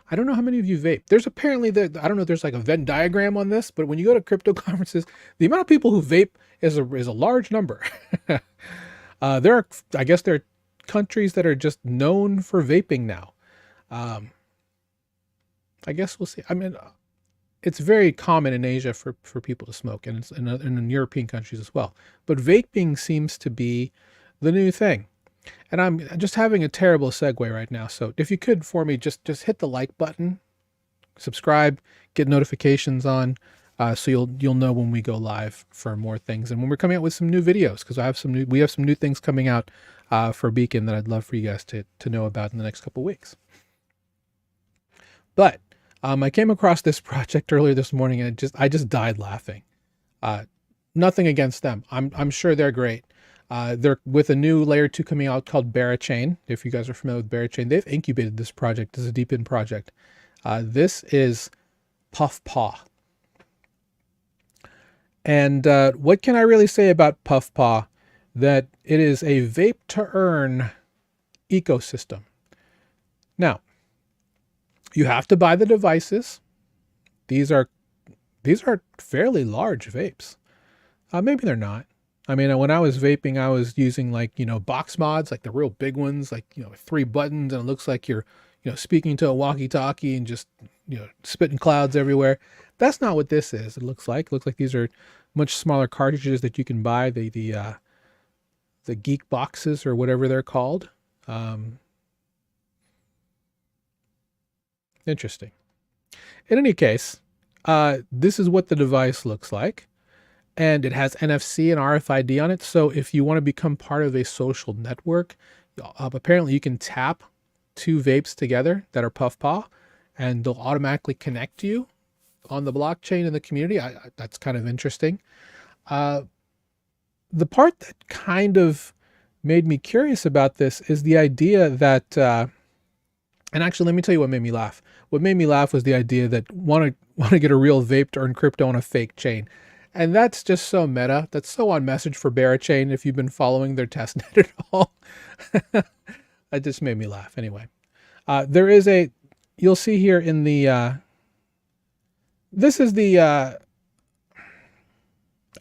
I don't know how many of you vape. There's apparently I don't know if there's like a Venn diagram on this, but when you go to crypto conferences, the amount of people who vape is a large number. I guess there are countries that are just known for vaping now. I guess we'll see. I mean, it's very common in Asia for people to smoke, and it's in European countries as well. But vaping seems to be the new thing. And I'm just having a terrible segue right now. So if you could for me, just hit the like button, subscribe, get notifications on, so you'll know when we go live for more things and when we're coming out with some new videos, because we have some new things coming out for Beacon that I'd love for you guys to know about in the next couple of weeks. But I came across this project earlier this morning and I just died laughing. Nothing against them. I'm sure they're great. They're with a new layer 2 coming out called BaraChain. If you guys are familiar with BaraChain, they've incubated this project. This is a deep in project. This is Puffpaw. And what can I really say about Puffpaw? That it is a vape to earn ecosystem. Now, you have to buy the devices. These are fairly large vapes. Maybe they're not. I mean, when I was vaping, I was using box mods, like the real big ones, like, 3 buttons, and it looks like you're, speaking to a walkie-talkie and just, spitting clouds everywhere. That's not what this is. It looks like these are much smaller cartridges that you can buy, the geek boxes or whatever they're called. Interesting. In any case, this is what the device looks like. And it has NFC and RFID on it. So if you want to become part of a social network, apparently you can tap 2 vapes together that are Puffpaw, and they'll automatically connect you on the blockchain in the community. That's kind of interesting. The part that kind of made me curious about this is the idea that, and actually, let me tell you what made me laugh. What made me laugh was the idea that want to get a real vape to earn crypto on a fake chain. And that's just so meta. That's so on message for BaraChain if you've been following their testnet at all. That just made me laugh. Anyway, there is you'll see here in the, this is the,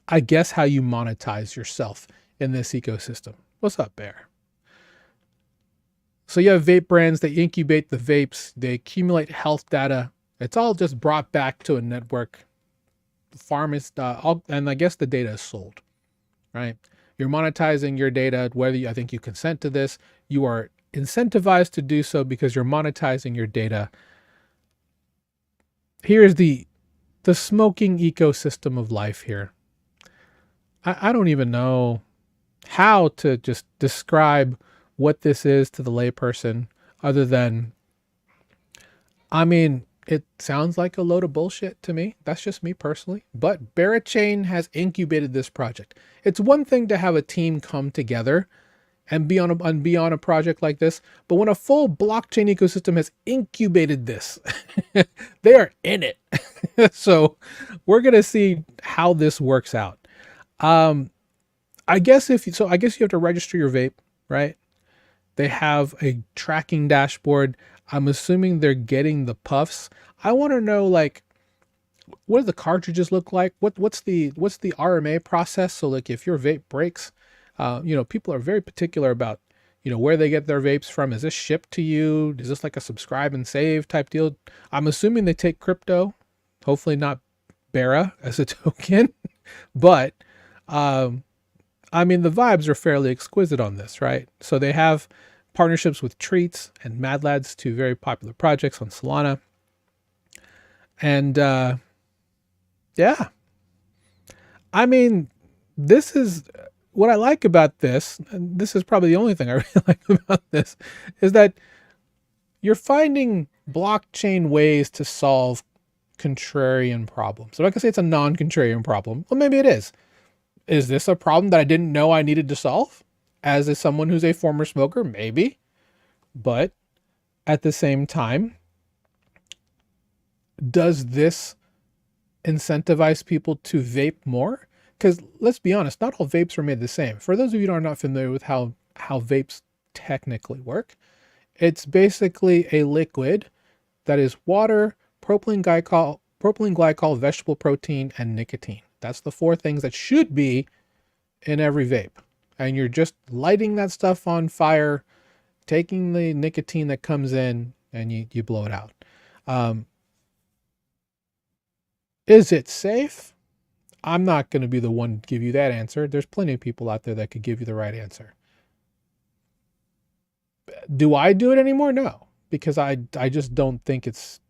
I guess how you monetize yourself in this ecosystem. What's up, Bear? So you have vape brands, they incubate the vapes, they accumulate health data. It's all just brought back to a network. The farm is, and I guess the data is sold, right? You're monetizing your data, whether I think you consent to this, you are incentivized to do so because you're monetizing your data. Here's the smoking ecosystem of life here. I don't even know how to just describe what this is to the layperson other than, I mean, it sounds like a load of bullshit to me. That's just me personally. But BaraChain has incubated this project. It's one thing to have a team come together and be on a project like this, but when a full blockchain ecosystem has incubated this, they are in it. So we're gonna see how this works out. I guess you have to register your vape, right? They have a tracking dashboard. I'm assuming they're getting the puffs. I want to know, like, what do the cartridges look like? What's the RMA process? So like if your vape breaks, people are very particular about, where they get their vapes from. Is this shipped to you? Is this like a subscribe and save type deal? I'm assuming they take crypto, hopefully not Bara as a token, but I mean, the vibes are fairly exquisite on this, right? So they have partnerships with Treats and Mad Lads, 2 very popular projects on Solana. And yeah, I mean, this is what I like about this, and this is probably the only thing I really like about this, is that you're finding blockchain ways to solve contrarian problems. So like I say, it's a non-contrarian problem. Well, maybe it is. Is this a problem that I didn't know I needed to solve? As someone who's a former smoker, maybe. But at the same time, does this incentivize people to vape more? Because let's be honest, not all vapes are made the same. For those of you who are not familiar with how how vapes technically work. It's basically a liquid that is water, propylene glycol, vegetable protein, and nicotine. That's the 4 things that should be in every vape. And you're just lighting that stuff on fire, taking the nicotine that comes in, and you blow it out. Is it safe? I'm not going to be the one to give you that answer. There's plenty of people out there that could give you the right answer. Do I do it anymore? No, because I just don't think it's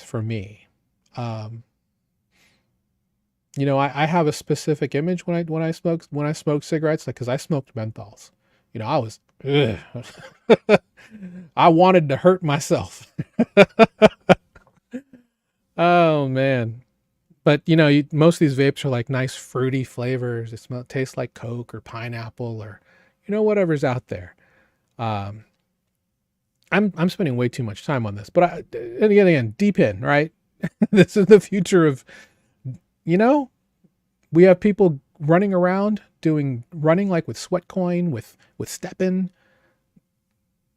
for me. You know, I have a specific image when I smoke cigarettes, like, because I smoked menthols. You know, I was I wanted to hurt myself. Oh man. But you know, most of these vapes are like nice fruity flavors. It tastes like Coke or pineapple or, you know, whatever's out there. I'm spending way too much time on this, but and again, deep in, right? This is the future of, you know, we have people running around running like with Sweatcoin, with Steppen.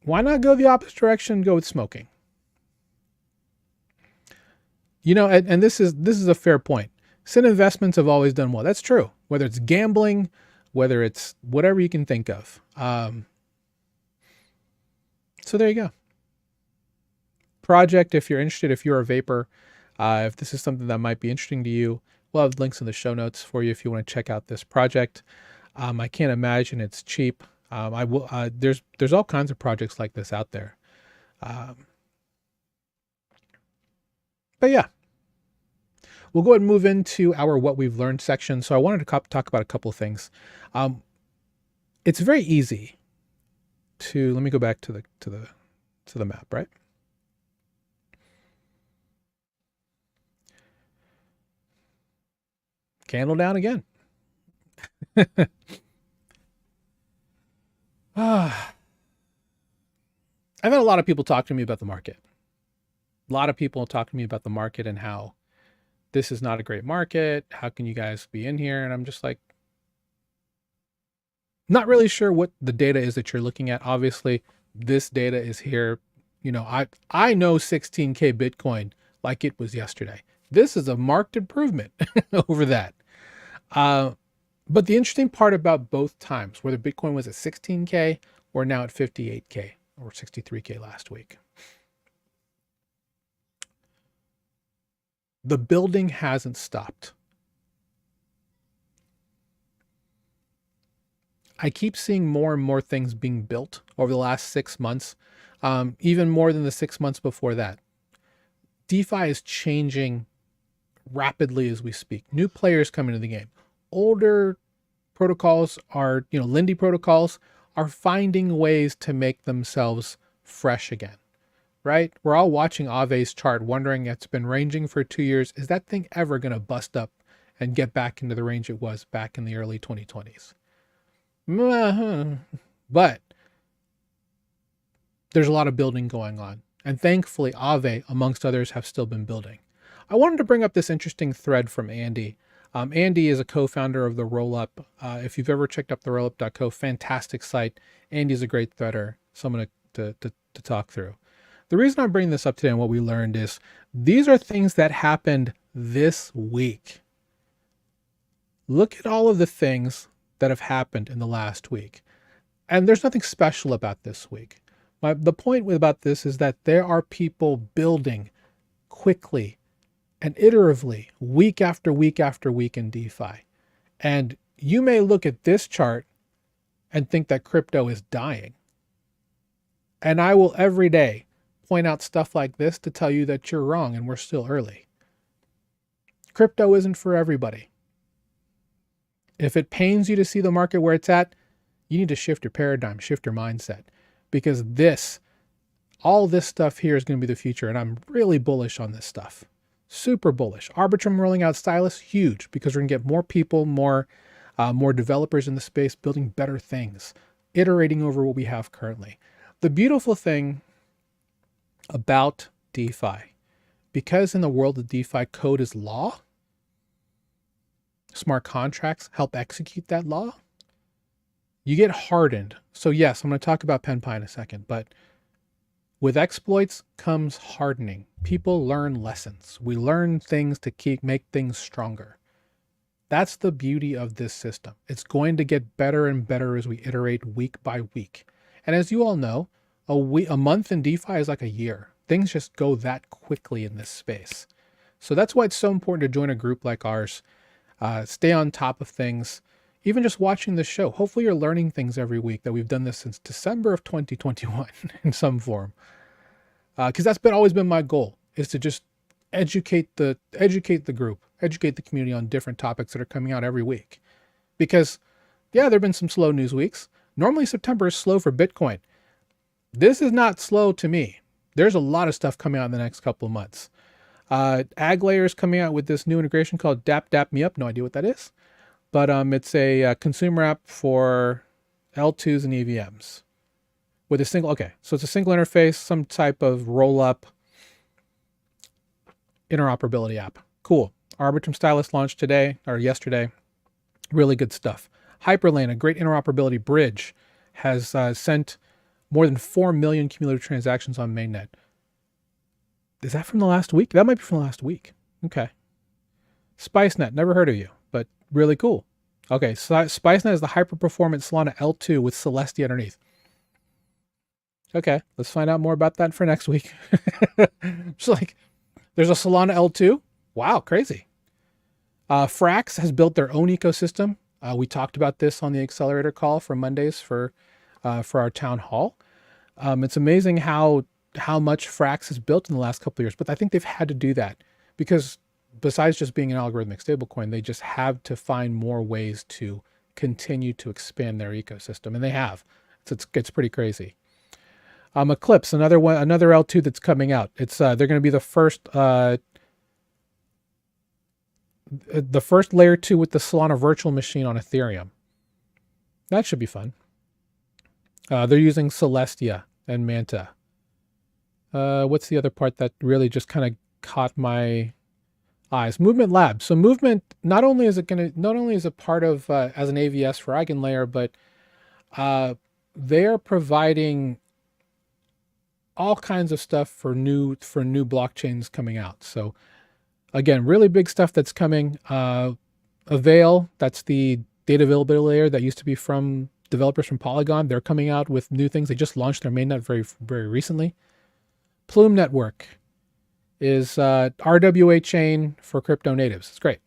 Why not go the opposite direction and go with smoking? You know, and this is a fair point. Sin investments have always done well. That's true. Whether it's gambling, whether it's whatever you can think of. So there you go. Project, if you're interested, if you're a vapor, if this is something that might be interesting to you, we'll have links in the show notes for you if you want to check out this project. I can't imagine it's cheap. There's all kinds of projects like this out there. But yeah, we'll go ahead and move into our what we've learned section. So I wanted to talk about a couple of things. It's very easy to, let me go back to the map, right? Candle down again. I've had a lot of people talk to me about the market. A lot of people talk to me about the market and how this is not a great market. How can you guys be in here? And I'm just like, not really sure what the data is that you're looking at. Obviously, this data is here. You know, I know 16K Bitcoin like it was yesterday. This is a marked improvement over that. But the interesting part about both times, whether Bitcoin was at 16K or now at 58K or 63K last week, the building hasn't stopped. I keep seeing more and more things being built over the last 6 months, even more than the 6 months before that. DeFi is changing rapidly as we speak. New players come into the game. Older protocols are, you know, Lindy protocols are finding ways to make themselves fresh again, right? We're all watching Aave's chart, wondering, it's been ranging for 2 years. Is that thing ever going to bust up and get back into the range it was back in the early 2020s? But there's a lot of building going on. And thankfully, Aave, amongst others, have still been building. I wanted to bring up this interesting thread from Andy. Andy is a co-founder of the Rollup. If you've ever checked out the rollup.co, fantastic site. Andy's a great threader, someone to talk through. The reason I'm bringing this up today and what we learned is these are things that happened this week. Look at all of the things that have happened in the last week. And there's nothing special about this week. The point about this is that there are people building quickly and iteratively week after week after week in DeFi. And you may look at this chart and think that crypto is dying. And I will every day point out stuff like this to tell you that you're wrong and we're still early. Crypto isn't for everybody. If it pains you to see the market where it's at, you need to shift your paradigm, shift your mindset, because all this stuff here is going to be the future. And I'm really bullish on this stuff. Super bullish. Arbitrum rolling out Stylus, huge, because we're going to get more people, more developers in the space building better things, iterating over what we have currently. The beautiful thing about DeFi, because in the world of DeFi, code is law, smart contracts help execute that law. you get hardened. So yes, I'm going to talk about PenPy in a second, but with exploits comes hardening. People learn lessons. We learn things to make things stronger. That's the beauty of this system. It's going to get better and better as we iterate week by week. And as you all know, a month in DeFi is like a year. Things just go that quickly in this space. So that's why it's so important to join a group like ours. Stay on top of things. Even just watching this show, hopefully you're learning things every week. That we've done this since December of 2021 in some form. Because that's always been my goal, is to just educate the group, educate the community on different topics that are coming out every week. Because yeah, there have been some slow news weeks. Normally September is slow for Bitcoin. This is not slow to me. There's a lot of stuff coming out in the next couple of months. AgLayer is coming out with this new integration called Dap Me Up. No idea what that is. But it's a consumer app for L2s and EVMs with a single, so it's a single interface, some type of roll-up interoperability app. Cool. Arbitrum Stylus launched today or yesterday. Really good stuff. Hyperlane, a great interoperability bridge, has sent more than 4 million cumulative transactions on mainnet. Is that from the last week? That might be from the last week. Okay. SpiceNet, never heard of you, but really cool. Okay, so SpiceNet is the hyper-performance Solana L2 with Celestia underneath. Okay, let's find out more about that for next week. It's like, there's a Solana L2? Wow, crazy. Frax has built their own ecosystem. We talked about this on the accelerator call for Mondays for our town hall. It's amazing how much Frax has built in the last couple of years, but I think they've had to do that because besides just being an algorithmic stablecoin, they just have to find more ways to continue to expand their ecosystem, and they have. It's pretty crazy. Eclipse, another L2 that's coming out. It's they're going to be the first layer 2 with the Solana virtual machine on Ethereum. That should be fun. They're using Celestia and Manta. What's the other part that really just kind of caught my eyes? Movement Labs. So Movement not only is a part of as an AVS for EigenLayer, but they're providing all kinds of stuff for new blockchains coming out. So again, really big stuff that's coming. Avail, that's the data availability layer that used to be from developers from Polygon. They're coming out with new things. They just launched their mainnet very, very recently. Plume Network is RWA chain for crypto natives. It's great.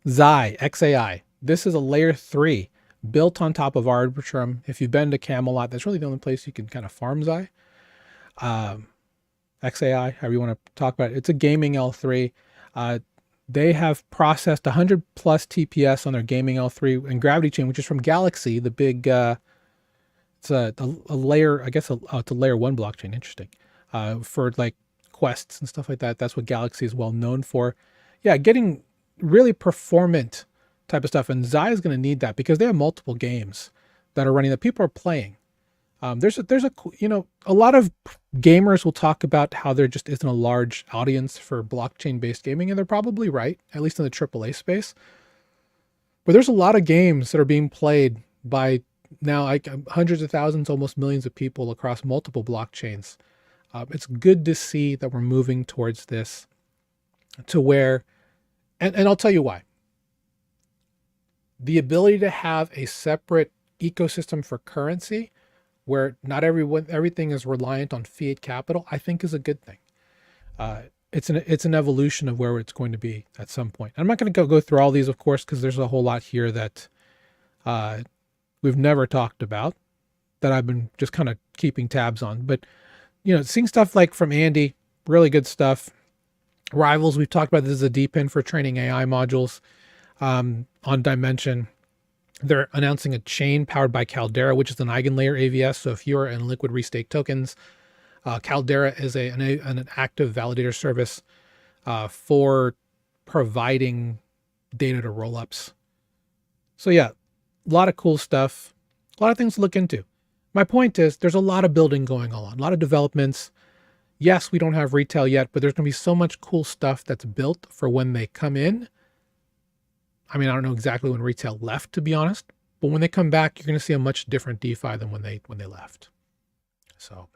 XAI. This is a layer 3 built on top of Arbitrum. If you've been to Camelot, that's really the only place you can kind of farm Xai. XAI, however you want to talk about it. It's a gaming L3. They have processed 100 plus TPS on their gaming L3 and Gravity Chain, which is from Galaxy, the big, it's a layer, I guess it's a layer 1 blockchain. Interesting. For like quests and stuff like that. That's what Galaxy is well known for. Yeah, getting really performant type of stuff. And Xai is going to need that because they have multiple games that are running that people are playing. There's a lot of gamers will talk about how there just isn't a large audience for blockchain based gaming, and they're probably right, at least in the AAA space. But there's a lot of games that are being played by now like hundreds of thousands, almost millions of people across multiple blockchains. It's good to see that we're moving towards this to where, and I'll tell you why. The ability to have a separate ecosystem for currency where not everything is reliant on fiat capital, I think is a good thing. It's an evolution of where it's going to be at some point. I'm not going to go through all these, of course, because there's a whole lot here that we've never talked about that I've been just kind of keeping tabs on. But, seeing stuff like from Andy, really good stuff. Rivals, we've talked about this as a DePIN for training AI modules on Dimension. They're announcing a chain powered by Caldera, which is an EigenLayer AVS. So if you're in liquid restake tokens, Caldera is an active validator service for providing data to rollups. So yeah, a lot of cool stuff, a lot of things to look into. My point is there's a lot of building going on, a lot of developments. Yes, we don't have retail yet, but there's going to be so much cool stuff that's built for when they come in. I mean, I don't know exactly when retail left, to be honest, But when they come back, you're going to see a much different DeFi than when they left. So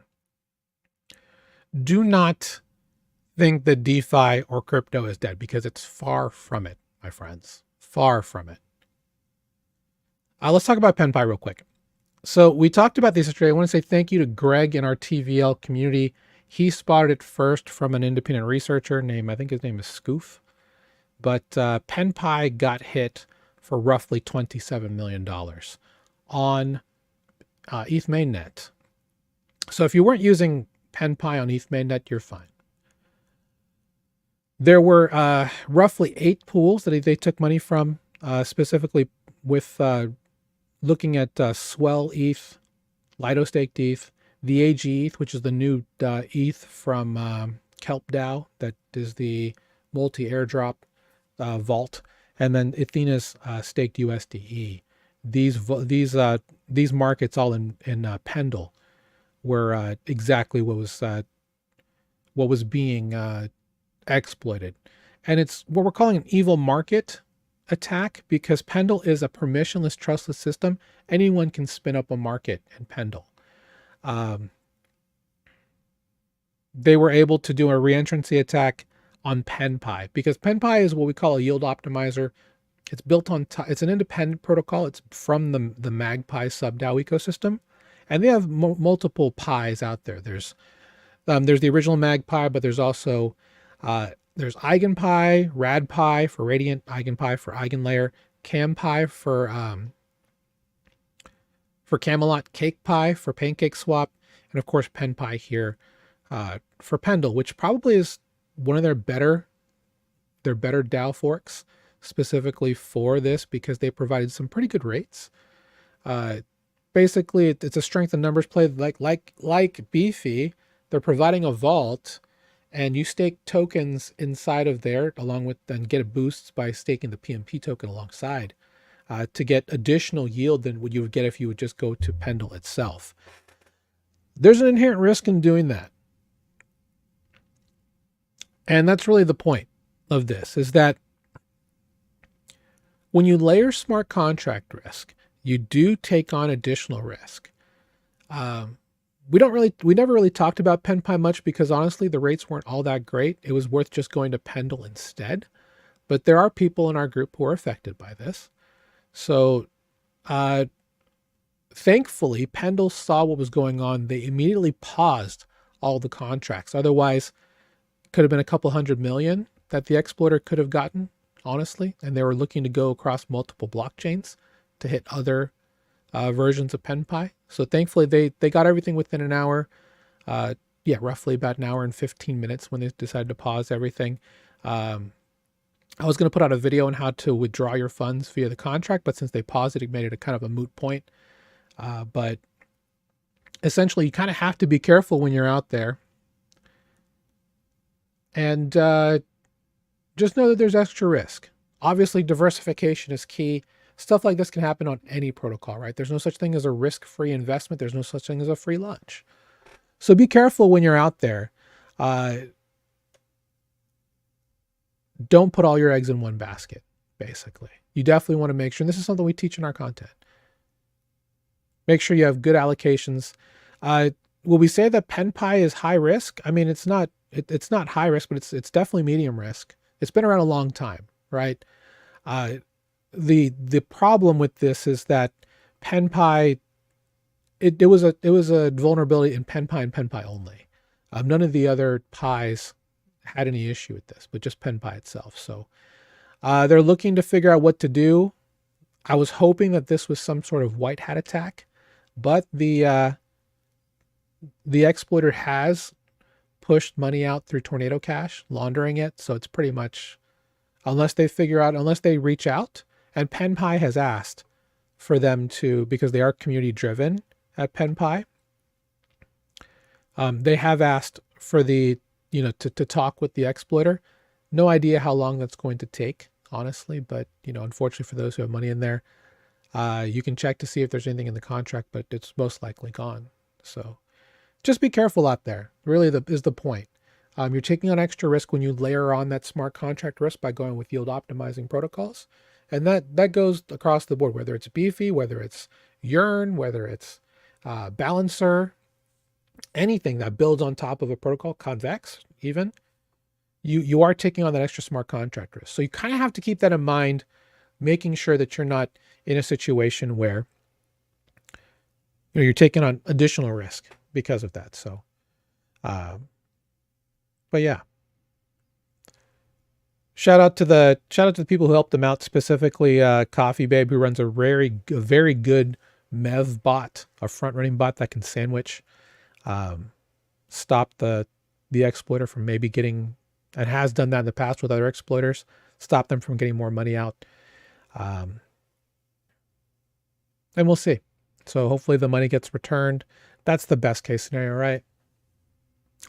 do not think that DeFi or crypto is dead, because it's far from it, my friends. Far from it. Let's talk about PenPy real quick. So we talked about this yesterday. I want to say thank you to Greg in our TVL community. He spotted it first from an independent researcher named, I think his name is Scoof. But PenPy got hit for roughly $27 million on ETH mainnet. So if you weren't using PenPy on ETH mainnet, you're fine. There were roughly 8 pools that they took money from, specifically with looking at Swell ETH, Lido-staked ETH, the AG ETH, which is the new ETH from Kelp DAO, that is the multi-airdrop vault, and then Athena's staked USDE. These markets all in Pendle were exactly what was being exploited. And it's what we're calling an evil market attack, because Pendle is a permissionless, trustless system. Anyone can spin up a market in Pendle. They were able to do a reentrancy attack on PenPy, because PenPy is what we call a yield optimizer. It's built on it's an independent protocol. It's from the Magpie sub-DAO ecosystem, and they have multiple pies out there. There's the original Magpie, but there's also there's EigenPi, RadPi for Radiant, EigenPi for EigenLayer, CamPi for Camelot, CakePi for PancakeSwap, and of course PenPy here for Pendle, which probably is one of their better DAO forks specifically for this, because they provided some pretty good rates. Basically, it's a strength in numbers play, like Beefy. They're providing a vault, and you stake tokens inside of there, along with, and get boosts by staking the PMP token alongside to get additional yield than what you would get if you would just go to Pendle itself. There's an inherent risk in doing that. And that's really the point of this, is that when you layer smart contract risk, you do take on additional risk. We never really talked about PenPy much, because honestly, the rates weren't all that great. It was worth just going to Pendle instead. But there are people in our group who are affected by this. So thankfully, Pendle saw what was going on. They immediately paused all the contracts. Otherwise, it could have been a couple $100 million that the exploiter could have gotten, honestly. And they were looking to go across multiple blockchains to hit other versions of PenPy. So thankfully, they got everything within an hour. Roughly about an hour and 15 minutes when they decided to pause everything. I was going to put out a video on how to withdraw your funds via the contract, but since they paused it, it made it a kind of a moot point. But essentially, you kind of have to be careful when you're out there. And just know that there's extra risk. Obviously, diversification is key. Stuff like this can happen on any protocol, right? There's no such thing as a risk-free investment. There's no such thing as a free lunch. So be careful when you're out there. Don't put all your eggs in one basket, basically. You definitely want to make sure, and this is something we teach in our content, make sure you have good allocations. Will we say that PenPy is high risk? I mean, it's not high risk, but it's definitely medium risk. It's been around a long time, right? The problem with this is that PenPy, it was a vulnerability in PenPy and PenPy only. None of the other pies had any issue with this, but just PenPy itself. So they're looking to figure out what to do. I was hoping that this was some sort of white hat attack, but the exploiter has pushed money out through Tornado Cash, laundering it. So it's pretty much, unless they reach out, and PenPy has asked for them to, because they are community driven at PenPy, they have asked for to talk with the exploiter. No idea how long that's going to take, honestly, but unfortunately for those who have money in there, you can check to see if there's anything in the contract, but it's most likely gone. So just be careful out there, really is the point. You're taking on extra risk when you layer on that smart contract risk by going with yield optimizing protocols. And that goes across the board, whether it's Beefy, whether it's Yearn, whether it's Balancer, anything that builds on top of a protocol, Convex even, you are taking on that extra smart contract risk. So you kind of have to keep that in mind, making sure that you're not in a situation where you're taking on additional risk because of that. So, but yeah. Shout out to the people who helped them out, specifically Coffee Babe, who runs a very good Mev bot, a front running bot that can sandwich, stop the exploiter from maybe getting, and has done that in the past with other exploiters, stop them from getting more money out. And we'll see. So hopefully the money gets returned. That's the best case scenario, right?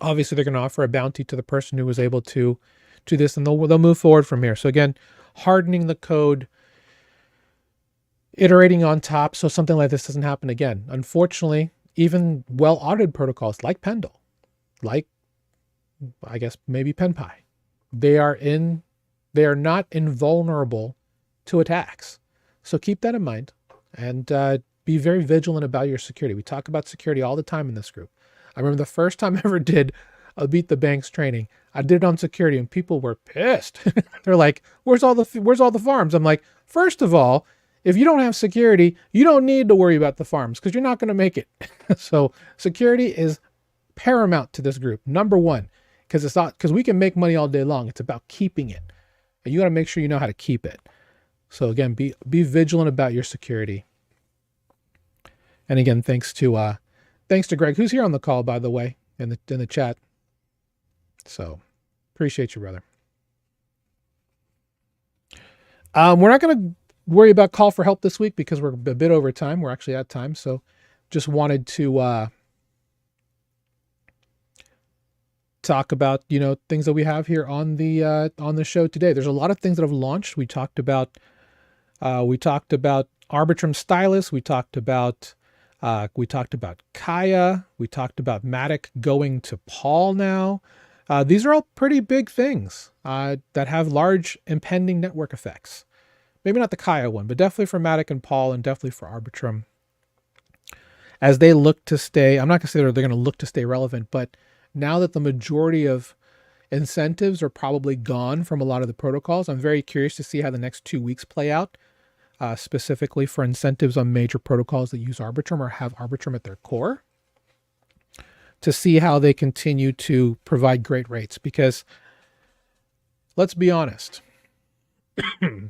Obviously they're going to offer a bounty to the person who was able to do this, and they'll move forward from here. So again, hardening the code, iterating on top so something like this doesn't happen again. Unfortunately, even well-audited protocols like Pendle, like I guess maybe PenPy, they are not invulnerable to attacks. So keep that in mind, and be very vigilant about your security. We talk about security all the time in this group. I remember the first time I ever did a Beat the Banks training, I did it on security and people were pissed. They're like, where's all the farms? I'm like, first of all, if you don't have security, you don't need to worry about the farms because you're not going to make it. So security is paramount to this group. Number one, because we can make money all day long. It's about keeping it. And you got to make sure you know how to keep it. So again, be vigilant about your security. And again, thanks to Greg, who's here on the call, by the way, in the chat. So appreciate you, brother. We're not going to worry about call for help this week because we're a bit over time. We're actually at time. So just wanted to talk about, things that we have here on the show today. There's a lot of things that have launched. We talked about Arbitrum Stylus. We talked about Kaia. We talked about MATIC going to POL now. These are all pretty big things that have large impending network effects. Maybe not the Kaia one, but definitely for MATIC and POL, and definitely for Arbitrum. As they look to stay, I'm not going to say they're going to look to stay relevant, but now that the majority of incentives are probably gone from a lot of the protocols, I'm very curious to see how the next 2 weeks play out, specifically for incentives on major protocols that use Arbitrum or have Arbitrum at their core, to see how they continue to provide great rates. Because let's be honest,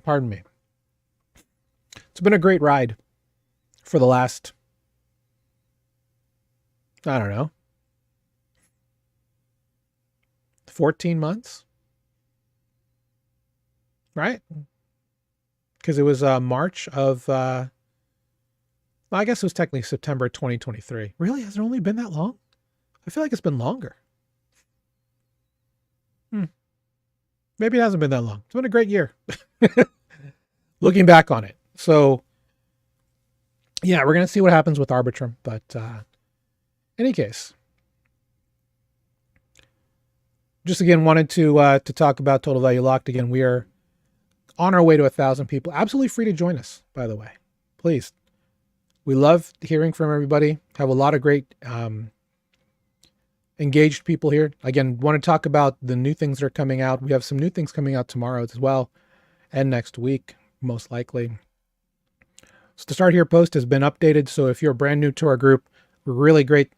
pardon me, it's been a great ride for the last, I don't know, 14 months, right? Because it was March of, I guess it was technically September 2023. Really? Has it only been that long? I feel like it's been longer. Maybe it hasn't been that long. It's been a great year. Looking back on it. So, yeah, we're going to see what happens with Arbitrum. But in any case, just again wanted to talk about Total Value Locked. Again, we are on our way to 1,000 people. Absolutely free to join us, by the way. Please. We love hearing from everybody. Have a lot of great engaged people here. Again, want to talk about the new things that are coming out. We have some new things coming out tomorrow as well, and next week, most likely. So the Start Here post has been updated. So if you're brand new to our group, really great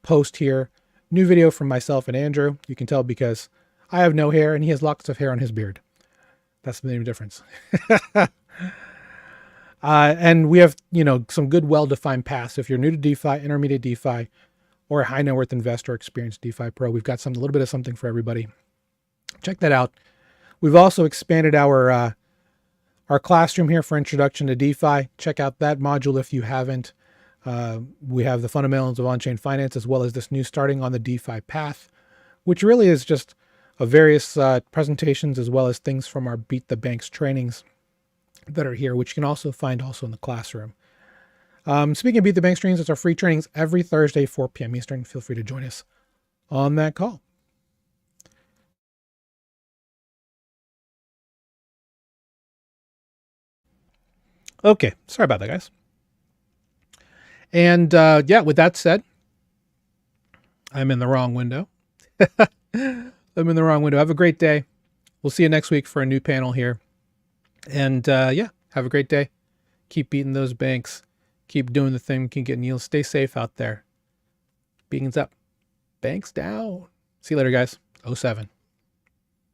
post here. New video from myself and Andrew. You can tell because I have no hair and he has lots of hair on his beard. That's the main difference. And we have, some good, well-defined paths. If you're new to DeFi, intermediate DeFi, or a high net worth investor, experienced DeFi pro, we've got a little bit of something for everybody. Check that out. We've also expanded our classroom here for Introduction to DeFi. Check out that module if you haven't. We have the fundamentals of on-chain finance, as well as this new starting on the DeFi path, which really is just a various presentations, as well as things from our Beat the Banks trainings that are here, which you can also find in the classroom. Speaking of Beat the Banks trainings, it's our free trainings every Thursday, 4 p.m. Eastern. Feel free to join us on that call. Okay, sorry about that, guys. And yeah, with that said, I'm in the wrong window. I'm in the wrong window. Have a great day. We'll see you next week for a new panel here. And yeah, have a great day. Keep beating those banks. Keep doing the thing. Keep getting yields. Stay safe out there. Beacons up. Banks down. See you later, guys. 07.